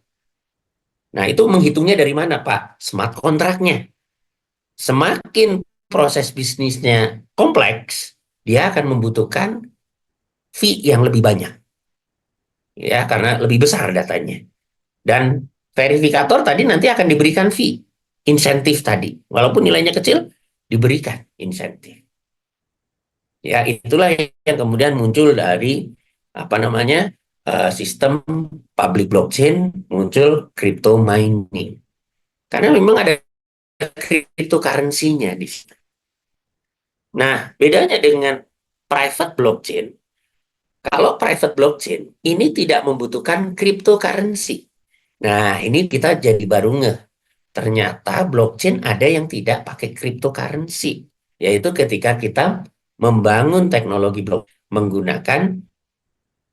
Nah, itu menghitungnya dari mana, Pak? Smart kontraknya. Semakin proses bisnisnya kompleks, dia akan membutuhkan fee yang lebih banyak. Ya, karena lebih besar datanya. Dan verifikator tadi nanti akan diberikan fee, insentif tadi. Walaupun nilainya kecil, diberikan insentif. Ya, itulah yang kemudian muncul dari apa namanya, sistem public blockchain, muncul crypto mining. Karena memang ada cryptocurrency-nya di situ. Nah, bedanya dengan private blockchain, kalau private blockchain ini tidak membutuhkan cryptocurrency. Nah, ini kita jadi baru ngeh. Ternyata blockchain ada yang tidak pakai cryptocurrency, yaitu ketika kita membangun teknologi blockchain menggunakan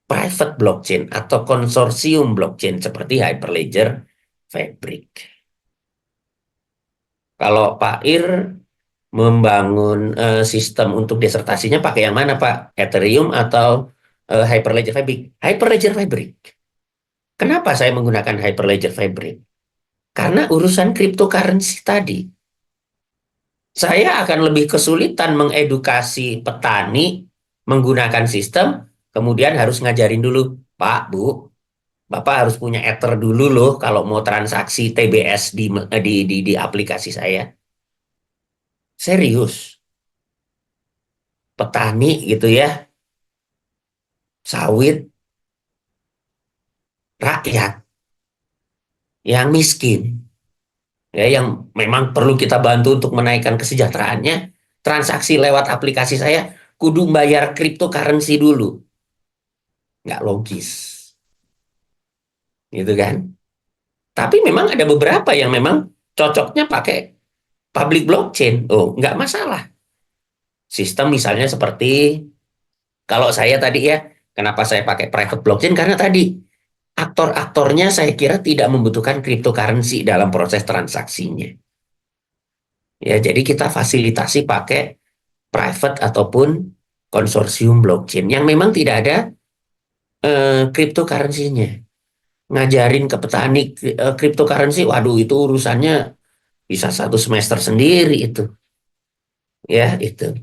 private blockchain atau konsorsium blockchain seperti Hyperledger Fabric. Kalau Pak Ir membangun sistem untuk disertasinya pakai yang mana, Pak? Ethereum atau Hyperledger Fabric? Hyperledger Fabric. Kenapa saya menggunakan Hyperledger Fabric? Karena urusan cryptocurrency tadi. Saya akan lebih kesulitan mengedukasi petani menggunakan sistem, kemudian harus ngajarin dulu, Pak, Bu, Bapak harus punya Ether dulu loh kalau mau transaksi TBS di aplikasi saya. Serius, petani gitu ya, sawit, rakyat yang miskin, ya yang memang perlu kita bantu untuk menaikkan kesejahteraannya, transaksi lewat aplikasi saya, kudu bayar cryptocurrency dulu. Nggak logis. Gitu kan? Tapi memang ada beberapa yang memang cocoknya pakai public blockchain. Oh, nggak masalah. Sistem misalnya seperti, kalau saya tadi ya, kenapa saya pakai private blockchain? Karena tadi aktor-aktornya saya kira tidak membutuhkan cryptocurrency dalam proses transaksinya. Ya, jadi kita fasilitasi pakai private ataupun konsorsium blockchain yang memang tidak ada cryptocurrency-nya. Ngajarin ke petani cryptocurrency, waduh itu urusannya bisa satu semester sendiri itu. Ya, itu.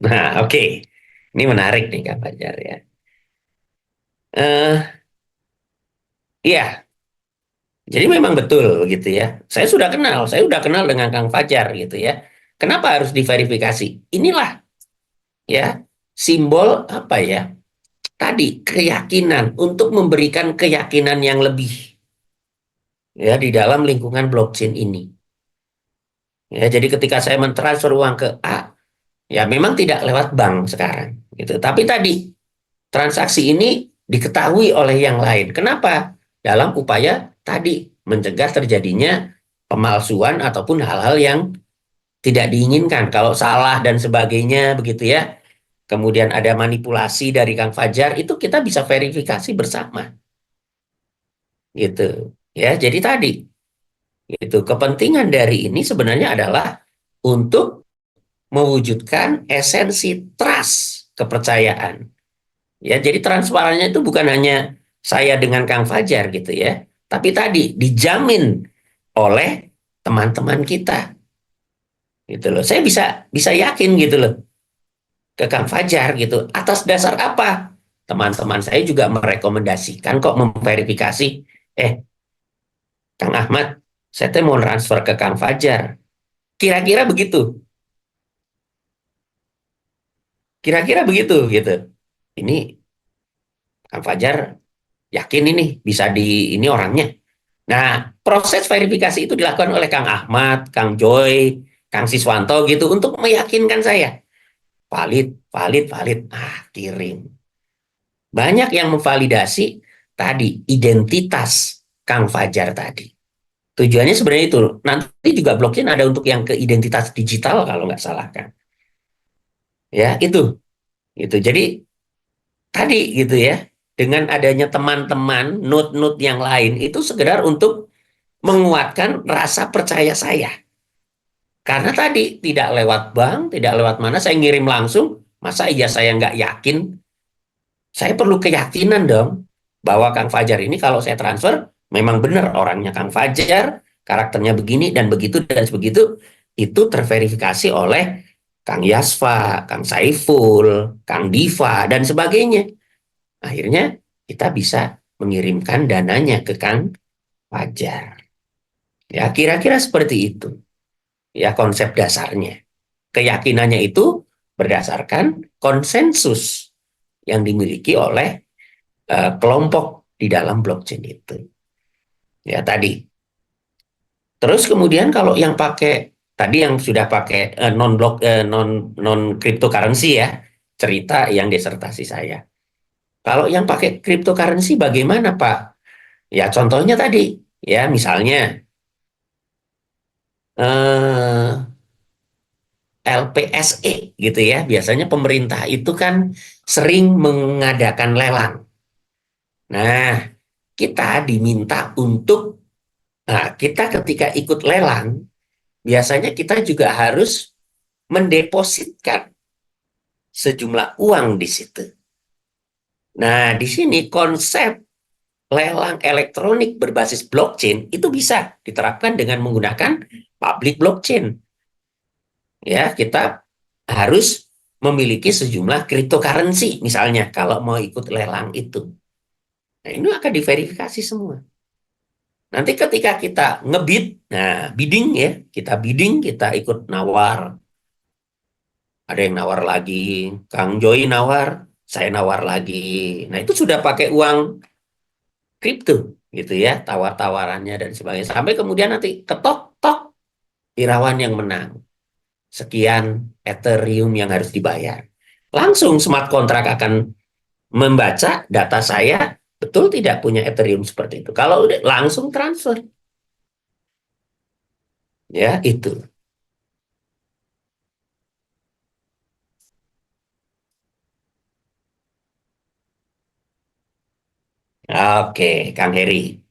Nah, oke. Ini menarik nih Kak Fajar ya. Eh, iya, jadi memang betul gitu ya. Saya sudah kenal dengan Kang Fajar gitu ya. Kenapa harus diverifikasi? Inilah ya simbol apa ya? Tadi keyakinan untuk memberikan keyakinan yang lebih ya di dalam lingkungan blockchain ini. Ya, jadi ketika saya mentransfer uang ke A, ya memang tidak lewat bank sekarang gitu. Tapi tadi transaksi ini diketahui oleh yang lain. Kenapa? Dalam upaya tadi mencegah terjadinya pemalsuan ataupun hal-hal yang tidak diinginkan. Kalau salah dan sebagainya begitu ya. Kemudian ada manipulasi dari Kang Fajar, itu kita bisa verifikasi bersama gitu. Ya, jadi tadi itu kepentingan dari ini sebenarnya adalah untuk mewujudkan esensi trust, kepercayaan. Ya, jadi transparannya itu bukan hanya saya dengan Kang Fajar gitu ya, tapi tadi dijamin oleh teman-teman kita gitu loh. Saya bisa bisa yakin gitu loh ke Kang Fajar gitu. Atas dasar apa? Teman-teman saya juga merekomendasikan kok memverifikasi. Eh, Kang Ahmad, saya teh mau transfer ke Kang Fajar. Kira-kira begitu. Kira-kira begitu gitu. Ini Kang Fajar yakin ini bisa di ini orangnya. Nah, proses verifikasi itu dilakukan oleh Kang Ahmad, Kang Joy, Kang Siswanto gitu untuk meyakinkan saya. Valid, valid, valid. Ah, kirim. Banyak yang memvalidasi tadi identitas Kang Fajar tadi. Tujuannya sebenarnya itu. Nanti juga blockchain ada untuk yang ke identitas digital kalau nggak salah kan. Ya, itu. Itu. Jadi tadi gitu ya. Dengan adanya teman-teman, node-node yang lain itu sekedar untuk menguatkan rasa percaya saya. Karena tadi tidak lewat bank, tidak lewat mana, saya ngirim langsung, masa iya saya nggak yakin? Saya perlu keyakinan dong bahwa Kang Fajar ini kalau saya transfer memang benar orangnya Kang Fajar, karakternya begini dan begitu dan sebegitu, itu terverifikasi oleh Kang Yasfa, Kang Saiful, Kang Diva dan sebagainya. Akhirnya kita bisa mengirimkan dananya ke Kang Fajar. Ya, kira-kira seperti itu. Ya, konsep dasarnya. Keyakinannya itu berdasarkan konsensus yang dimiliki oleh kelompok di dalam blockchain itu. Ya tadi. Terus kemudian kalau yang pakai tadi yang sudah pakai non blok non non cryptocurrency ya, cerita yang disertasi saya. Kalau yang pakai cryptocurrency bagaimana, Pak? Ya contohnya tadi ya misalnya eh, LPSE gitu ya. Biasanya pemerintah itu kan sering mengadakan lelang. Nah, kita diminta untuk, nah, kita ketika ikut lelang, biasanya kita juga harus mendepositkan sejumlah uang di situ. Nah, di sini konsep lelang elektronik berbasis blockchain itu bisa diterapkan dengan menggunakan public blockchain. Ya, kita harus memiliki sejumlah cryptocurrency misalnya kalau mau ikut lelang itu. Nah, ini akan diverifikasi semua. Nanti ketika kita ngebid, nah bidding ya, kita bidding, kita ikut nawar. Ada yang nawar lagi, Kang Joy nawar, saya nawar lagi. Nah itu sudah pakai uang kripto gitu ya, tawar-tawarannya dan sebagainya. Sampai kemudian nanti ketok-tok Irawan yang menang. Sekian Ethereum yang harus dibayar. Langsung smart contract akan membaca data saya betul tidak punya Ethereum seperti itu. Kalau udah langsung transfer, ya itu. Oke, Kang Heri.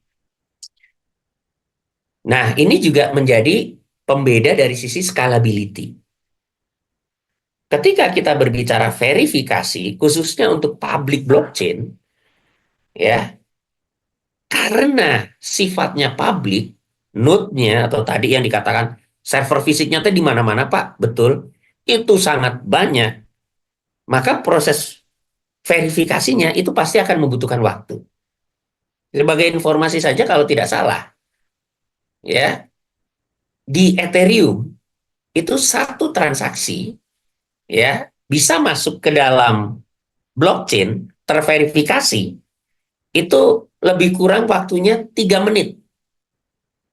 Nah, ini juga menjadi pembeda dari sisi scalability. Ketika kita berbicara verifikasi, khususnya untuk public blockchain, ya, karena sifatnya public, node-nya atau tadi yang dikatakan server fisiknya tadi di mana-mana, Pak, betul, itu sangat banyak, maka proses verifikasinya itu pasti akan membutuhkan waktu. Sebagai informasi saja kalau tidak salah, ya, di Ethereum itu satu transaksi ya bisa masuk ke dalam blockchain terverifikasi itu lebih kurang waktunya 3 menit.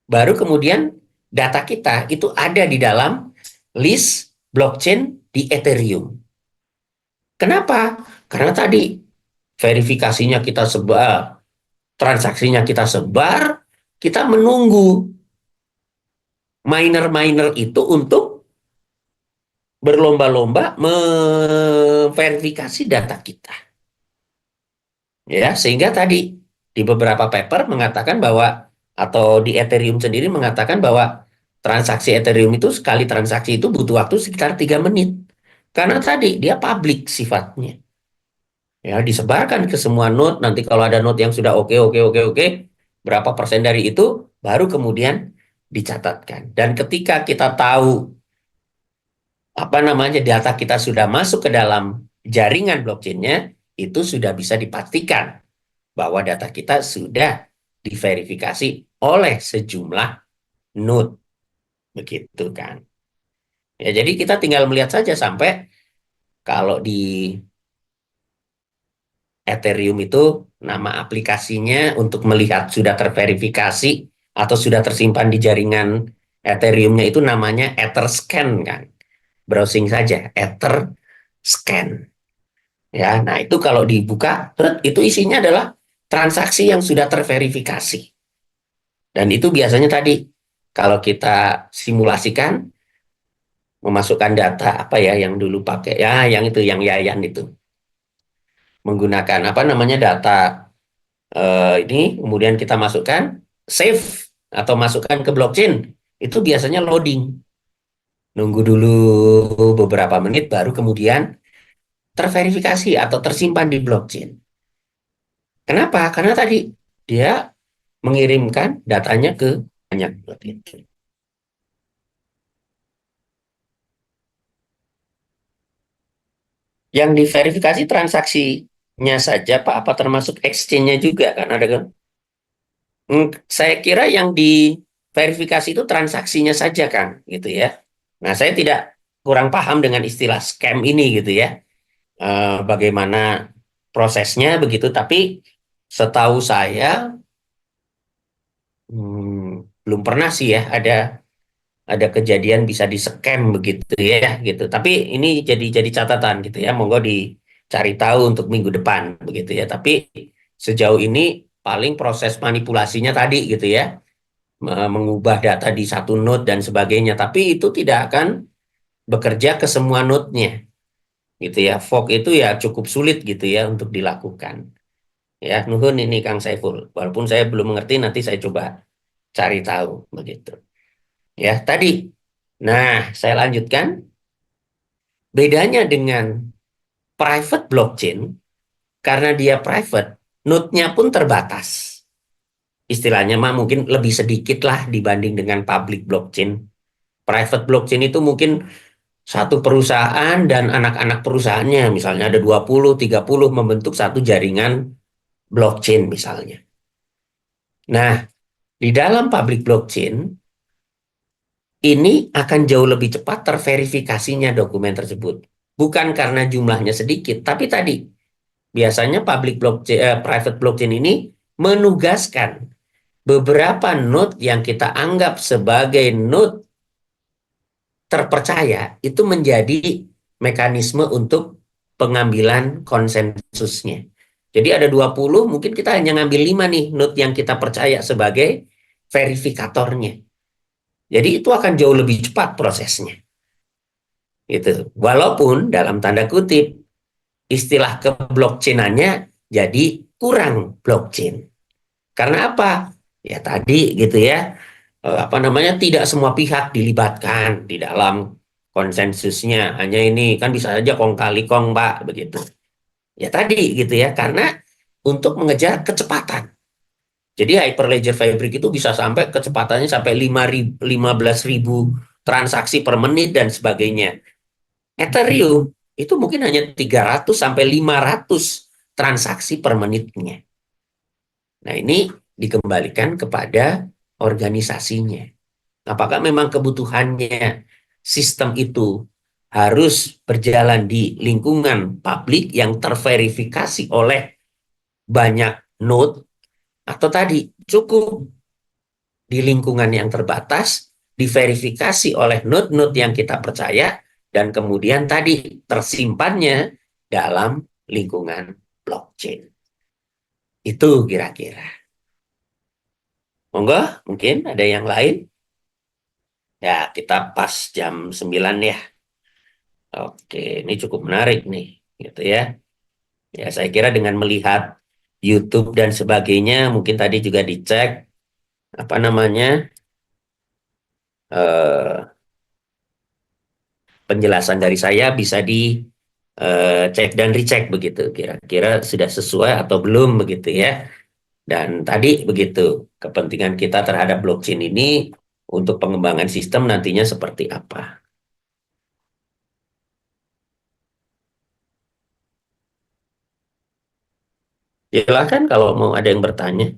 Baru kemudian data kita itu ada di dalam list blockchain di Ethereum. Kenapa? Karena tadi verifikasinya kita sebar, transaksinya kita sebar, kita menunggu miner-miner itu untuk berlomba-lomba memverifikasi data kita. Ya, sehingga tadi di beberapa paper mengatakan bahwa atau di Ethereum sendiri mengatakan bahwa transaksi Ethereum itu sekali transaksi itu butuh waktu sekitar 3 menit. Karena tadi dia public sifatnya. Ya, disebarkan ke semua node. Nanti kalau ada node yang sudah oke, oke, oke, oke, berapa persen dari itu baru kemudian dicatatkan. Dan ketika kita tahu apa namanya data kita sudah masuk ke dalam jaringan blockchain-nya, itu sudah bisa dipastikan bahwa data kita sudah diverifikasi oleh sejumlah node, begitu kan. Ya, jadi kita tinggal melihat saja sampai kalau di Ethereum itu nama aplikasinya untuk melihat sudah terverifikasi atau sudah tersimpan di jaringan Ethereum-nya itu namanya Etherscan kan. Browsing saja Etherscan. Ya, nah itu kalau dibuka itu isinya adalah transaksi yang sudah terverifikasi. Dan itu biasanya tadi kalau kita simulasikan memasukkan data apa ya yang dulu pakai ya yang itu yang Yayan itu menggunakan apa namanya data ini kemudian kita masukkan save atau masukkan ke blockchain itu biasanya loading nunggu dulu beberapa menit baru kemudian terverifikasi atau tersimpan di blockchain. Kenapa? Karena tadi dia mengirimkan datanya ke banyak blockchain. Yang diverifikasi transaksinya saja, Pak, apa termasuk exchange-nya juga kan ada kan? Saya kira yang diverifikasi itu transaksinya saja kan, gitu ya. Nah, saya tidak kurang paham dengan istilah scam ini gitu ya. Bagaimana prosesnya begitu, tapi setahu saya belum pernah sih ya ada kejadian bisa di scam begitu ya gitu. Tapi ini jadi catatan gitu ya. Monggo dicari tahu untuk minggu depan begitu ya. Tapi sejauh ini paling proses manipulasinya tadi gitu ya, mengubah data di satu node dan sebagainya. Tapi itu tidak akan bekerja ke semua node-nya gitu ya. Fork itu ya cukup sulit gitu ya untuk dilakukan. Ya, nuhun ini Kang Saiful. Walaupun saya belum mengerti nanti saya coba cari tahu begitu. Ya, tadi. Nah, saya lanjutkan. Bedanya dengan private blockchain, karena dia private, node-nya pun terbatas. Istilahnya mah mungkin lebih sedikit lah dibanding dengan public blockchain. Private blockchain itu mungkin satu perusahaan dan anak-anak perusahaannya, misalnya ada 20, 30 membentuk satu jaringan blockchain misalnya. Nah, di dalam public blockchain, ini akan jauh lebih cepat terverifikasinya dokumen tersebut. Bukan karena jumlahnya sedikit, tapi tadi biasanya public blockchain, private blockchain ini menugaskan beberapa node yang kita anggap sebagai node terpercaya itu menjadi mekanisme untuk pengambilan konsensusnya. Jadi ada 20, mungkin kita hanya ngambil 5 nih node yang kita percaya sebagai verifikatornya. Jadi itu akan jauh lebih cepat prosesnya. Gitu. Walaupun dalam tanda kutip istilah keblockchainannya jadi kurang blockchain. Karena apa? Ya tadi gitu ya, apa namanya, tidak semua pihak dilibatkan di dalam konsensusnya. Hanya ini kan bisa saja kong kali kong, Pak, begitu. Ya tadi gitu ya, karena untuk mengejar kecepatan. Jadi Hyperledger Fabric itu bisa sampai kecepatannya sampai 15.000 transaksi per menit dan sebagainya. Ethereum itu mungkin hanya 300 sampai 500 transaksi per menitnya. Nah, ini dikembalikan kepada organisasinya. Apakah memang kebutuhannya sistem itu harus berjalan di lingkungan publik yang terverifikasi oleh banyak node, atau tadi cukup di lingkungan yang terbatas, diverifikasi oleh node-node yang kita percaya, dan kemudian tadi tersimpannya dalam lingkungan blockchain. Itu kira-kira. Monggo, mungkin ada yang lain? Ya, kita pas jam 9 ya. Oke, ini cukup menarik nih, gitu ya. Ya, saya kira dengan melihat YouTube dan sebagainya, mungkin tadi juga dicek apa namanya, eh, penjelasan dari saya bisa dicek dan recheck begitu. Kira-kira sudah sesuai atau belum begitu ya. Dan tadi begitu, kepentingan kita terhadap blockchain ini untuk pengembangan sistem nantinya seperti apa. Silakan kalau mau ada yang bertanya,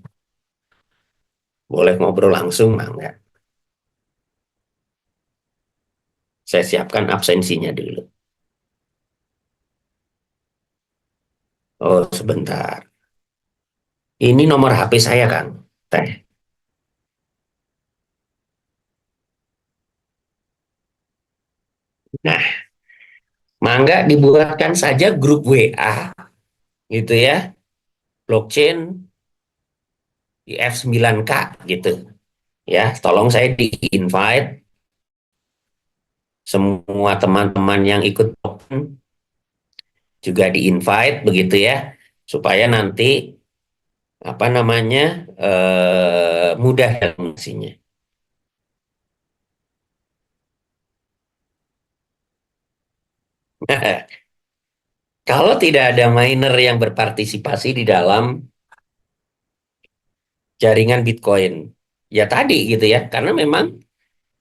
boleh ngobrol langsung, Mangga. Saya siapkan absensinya dulu. Oh, sebentar. Ini nomor HP saya, Kang. Teh. Nah, Mangga dibuatkan saja grup WA gitu ya. Blockchain di F9K gitu. Ya, tolong saya di-invite semua teman-teman yang ikut juga di-invite begitu ya, supaya nanti apa namanya, mudah fungsinya. Kalau tidak ada miner yang berpartisipasi di dalam jaringan Bitcoin, ya tadi gitu ya, karena memang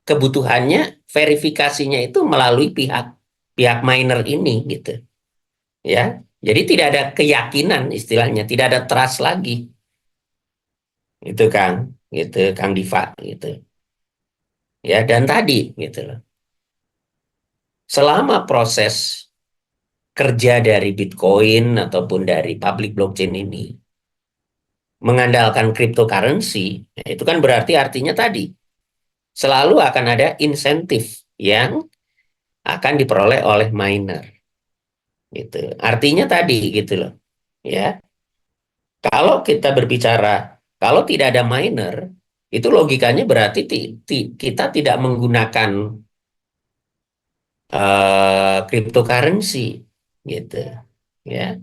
kebutuhannya verifikasinya itu melalui pihak pihak miner ini gitu ya. Jadi tidak ada keyakinan, istilahnya tidak ada trust lagi, itu Kang, gitu Kang Diva gitu ya. Dan tadi gitu loh, selama proses kerja dari Bitcoin ataupun dari public blockchain ini mengandalkan cryptocurrency, ya itu kan berarti artinya tadi selalu akan ada insentif yang akan diperoleh oleh miner gitu. Artinya tadi gitu loh ya. Kalau kita berbicara, kalau tidak ada miner, itu logikanya berarti kita tidak menggunakan cryptocurrency gitu ya.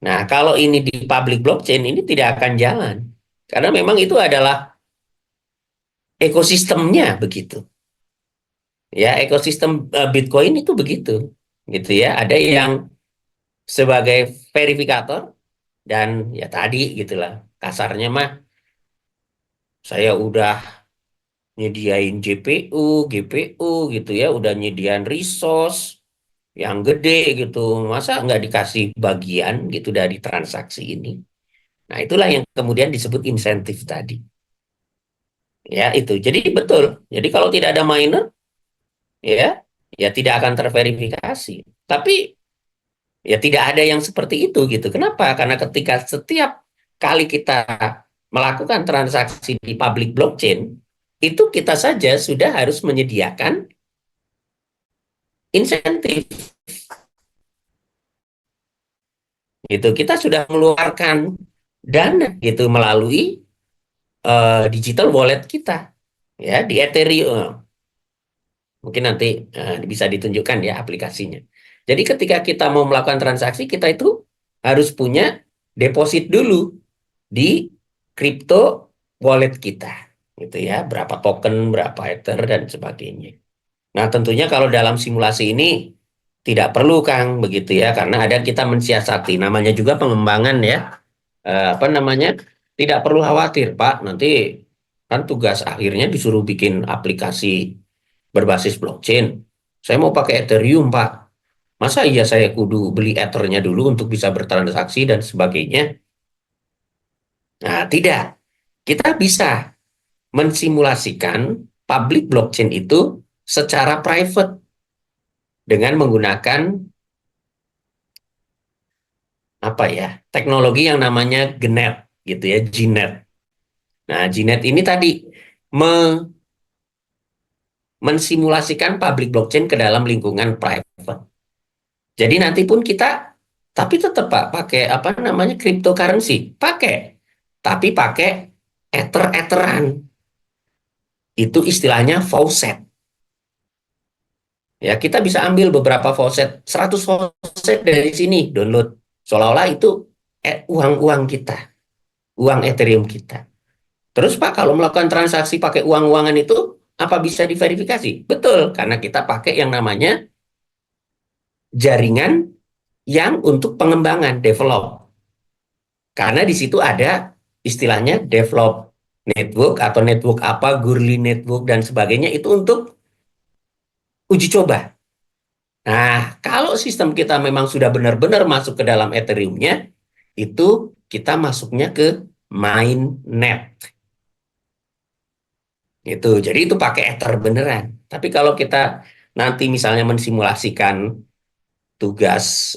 Nah, kalau ini di public blockchain ini tidak akan jalan. Karena memang itu adalah ekosistemnya begitu. Ya, ekosistem Bitcoin itu begitu. Gitu ya. Ada yang sebagai verifikator dan ya tadi gitulah. Kasarnya mah saya udah nyediain GPU, GPU gitu ya, udah nyediain resource yang gede gitu. Masa nggak dikasih bagian gitu dari transaksi ini? Nah, itulah yang kemudian disebut insentif tadi. Ya, itu. Jadi betul. Jadi kalau tidak ada miner, ya, ya tidak akan terverifikasi. Tapi ya tidak ada yang seperti itu gitu. Kenapa? Karena ketika setiap kali kita melakukan transaksi di public blockchain, itu kita saja sudah harus menyediakan insentif. Gitu. Kita sudah mengeluarkan dana gitu melalui digital wallet kita ya di Ethereum. Mungkin nanti bisa ditunjukkan ya aplikasinya. Jadi ketika kita mau melakukan transaksi, kita itu harus punya deposit dulu di crypto wallet kita, gitu ya, berapa token, berapa ether dan sebagainya. Nah, tentunya kalau dalam simulasi ini tidak perlu Kang begitu ya, karena ada kita mensiasati, namanya juga pengembangan ya. Apa namanya? Tidak perlu khawatir, Pak. Nanti kan tugas akhirnya disuruh bikin aplikasi berbasis blockchain. Saya mau pakai Ethereum, Pak. Masa iya saya kudu beli Ethernya dulu untuk bisa bertransaksi dan sebagainya? Nah, tidak. Kita bisa mensimulasikan public blockchain itu secara private dengan menggunakan apa ya, teknologi yang namanya GNet gitu ya, GNet. Nah, GNet ini tadi mensimulasikan public blockchain ke dalam lingkungan private. Jadi nanti pun kita, tapi tetap Pak pakai apa namanya cryptocurrency, pakai, tapi pakai ether-etheran. Itu istilahnya faucet. Ya, kita bisa ambil beberapa faucet, 100 faucet dari sini, download. Seolah-olah itu uang-uang kita, uang Ethereum kita. Terus Pak, kalau melakukan transaksi pakai uang-uangan itu, apa bisa diverifikasi? Betul, karena kita pakai yang namanya jaringan yang untuk pengembangan, develop. Karena di situ ada istilahnya develop network atau network apa, Goerli network dan sebagainya, itu untuk uji coba. Nah, kalau sistem kita memang sudah benar-benar masuk ke dalam Ethereum-nya, itu kita masuknya ke mainnet. Itu, jadi itu pakai Ether beneran. Tapi kalau kita nanti misalnya mensimulasikan tugas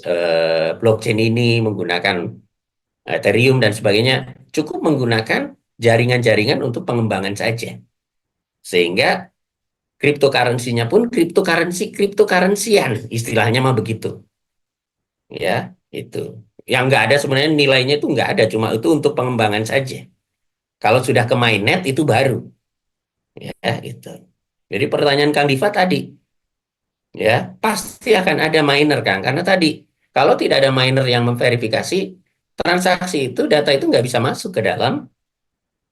blockchain ini menggunakan Ethereum dan sebagainya, cukup menggunakan jaringan-jaringan untuk pengembangan saja. Sehingga cryptocurrency-nya pun cryptocurrency-an, istilahnya mah begitu. Ya, itu. Yang nggak ada sebenarnya nilainya itu nggak ada, cuma itu untuk pengembangan saja. Kalau sudah ke mainnet itu baru. Ya, itu. Jadi pertanyaan Kang Diva tadi, ya pasti akan ada miner Kang, karena tadi kalau tidak ada miner yang memverifikasi transaksi itu, data itu nggak bisa masuk ke dalam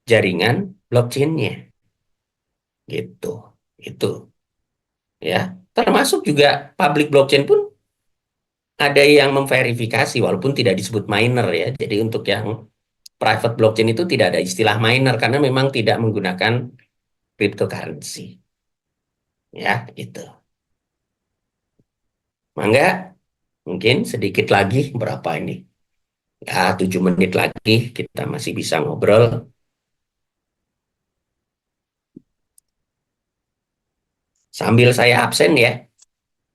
jaringan blockchain-nya, gitu. Itu, ya. Termasuk juga public blockchain pun ada yang memverifikasi walaupun tidak disebut miner ya. Jadi untuk yang private blockchain itu tidak ada istilah miner karena memang tidak menggunakan cryptocurrency. Ya, itu. Mangga, mungkin sedikit lagi berapa ini? Ya, 7 menit lagi kita masih bisa ngobrol. Sambil saya absen ya.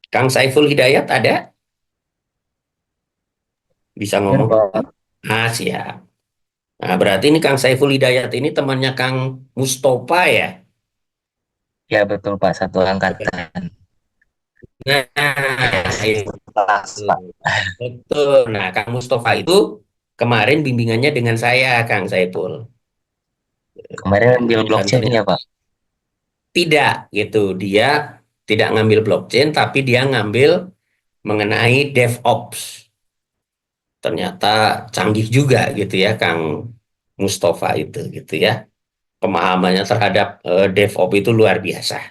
Kang Saiful Hidayat ada? Bisa Ya, ngomong? Pak. Ah, siap. Nah, berarti ini Kang Saiful Hidayat ini temannya Kang Mustofa ya? Ya, betul, Pak. Satu angkatan. Nah, itu. Kelas, Pak. Betul. Nah, Kang Mustofa itu kemarin bimbingannya dengan saya, Kang Saiful. Kemarin ambil Dan blockchain ya, ternyata Pak. tidak gitu. Dia tidak ngambil blockchain, tapi dia ngambil mengenai DevOps. Ternyata canggih juga gitu ya, Kang Mustafa itu gitu ya. Pemahamannya terhadap DevOps itu luar biasa.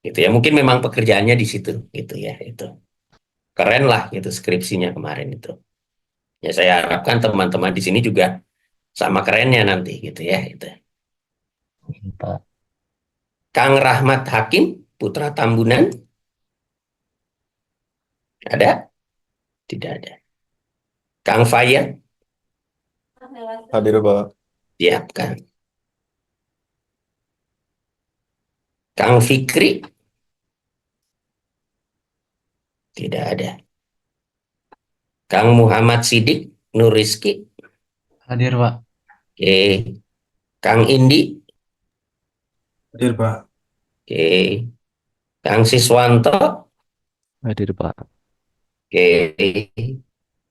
Gitu ya. Mungkin memang pekerjaannya di situ gitu ya itu. Keren lah gitu skripsinya kemarin itu. Ya saya harapkan teman-teman di sini juga sama kerennya nanti gitu ya itu. Pak. Kang Rahmat Hakim, Putra Tambunan, ada? Tidak ada. Kang Faya, Hadir, Pak. siapkan. Kang Fikri, tidak ada. Kang Muhammad Sidik, Nur Rizki, Hadir, Pak. oke. Kang Indi, Hadir, Pak. oke. Kang Siswanto, Hadir, Pak. oke.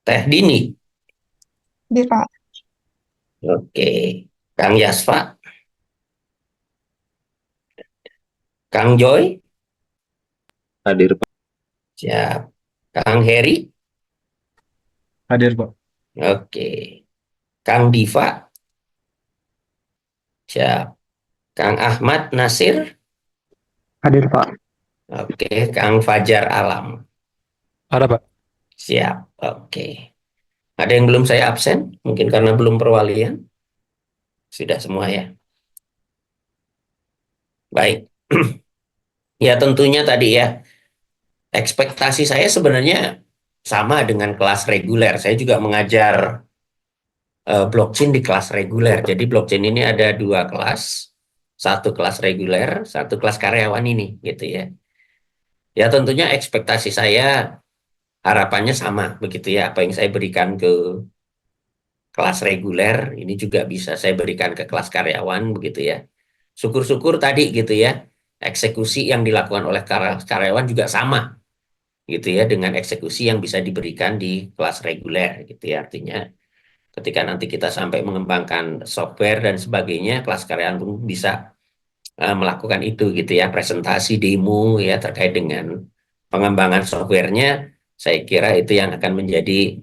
Teh Dini, Hadir, Pak. oke. Kang Yasfa, Kang Joy, Hadir, Pak. siap. Kang Heri, Hadir, Pak. oke. Kang Diva, siap. Kang Ahmad Nasir, Hadir, Pak. oke. Kang Fajar Alam, Ada, Pak. siap, oke. Ada yang belum saya absen? Mungkin karena belum perwalian. Sudah semua ya. Baik. Ya tentunya tadi ya, ekspektasi saya sebenarnya sama dengan kelas reguler. Saya juga mengajar blockchain di kelas reguler. Jadi blockchain ini ada dua kelas, satu kelas reguler, satu kelas karyawan ini, gitu ya. Ya tentunya ekspektasi saya harapannya sama, begitu ya. Apa yang saya berikan ke kelas reguler, ini juga bisa saya berikan ke kelas karyawan, begitu ya. Syukur-syukur tadi gitu ya, eksekusi yang dilakukan oleh karyawan juga sama, gitu ya, dengan eksekusi yang bisa diberikan di kelas reguler, gitu ya. Artinya ketika nanti kita sampai mengembangkan software dan sebagainya, kelas karyawan pun bisa melakukan itu gitu ya, presentasi demo ya terkait dengan pengembangan softwarenya. Saya kira itu yang akan menjadi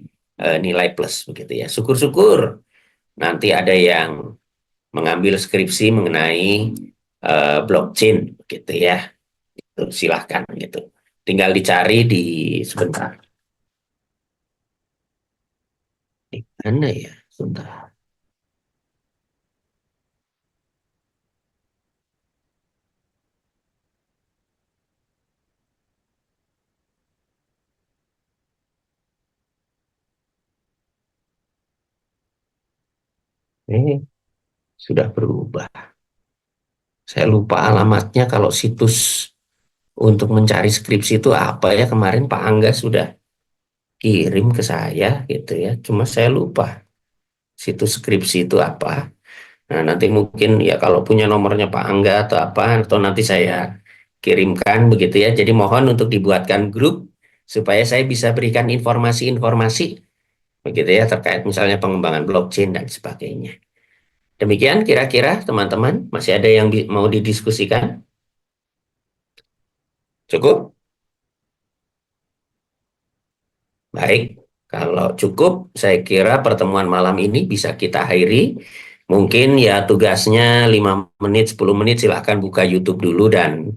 nilai plus begitu ya. Syukur-syukur nanti ada yang mengambil skripsi mengenai blockchain gitu ya. Silahkan gitu. Tinggal dicari di sebentar. Di mana ya? Sebentar. Sudah berubah. Saya lupa alamatnya kalau situs untuk mencari skripsi itu apa ya, kemarin Pak Angga sudah kirim ke saya gitu ya. Cuma saya lupa situs skripsi itu apa. Nah, nanti mungkin ya kalau punya nomornya Pak Angga atau apa, atau nanti saya kirimkan begitu ya. Jadi mohon untuk dibuatkan grup supaya saya bisa berikan informasi-informasi begitu ya terkait misalnya pengembangan blockchain dan sebagainya. Demikian kira-kira teman-teman, masih ada yang mau didiskusikan? Cukup? Baik, kalau cukup, saya kira pertemuan malam ini bisa kita akhiri. Mungkin ya tugasnya 5 menit, 10 menit silahkan buka YouTube dulu dan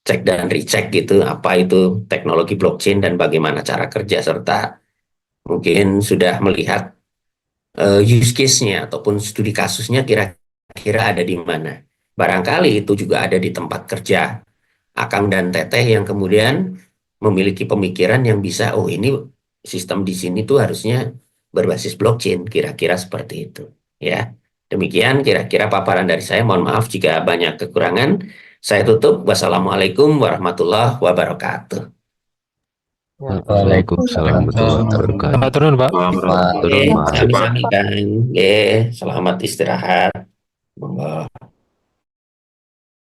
cek dan recheck gitu apa itu teknologi blockchain dan bagaimana cara kerja, serta mungkin sudah melihat use case-nya ataupun studi kasusnya kira-kira ada di mana. Barangkali itu juga ada di tempat kerja Akang dan Teteh yang kemudian memiliki pemikiran yang bisa, oh ini sistem di sini tuh harusnya berbasis blockchain, kira-kira seperti itu. Ya, demikian kira-kira paparan dari saya. Mohon maaf jika banyak kekurangan. Saya tutup. Wassalamualaikum warahmatullahi wabarakatuh. Waalaikumsalam warahmatullahi wabarakatuh. Selamat turun, Pak. Pak. Oke, Turun, Mas. sami-sami kan. Selamat istirahat. Monggo.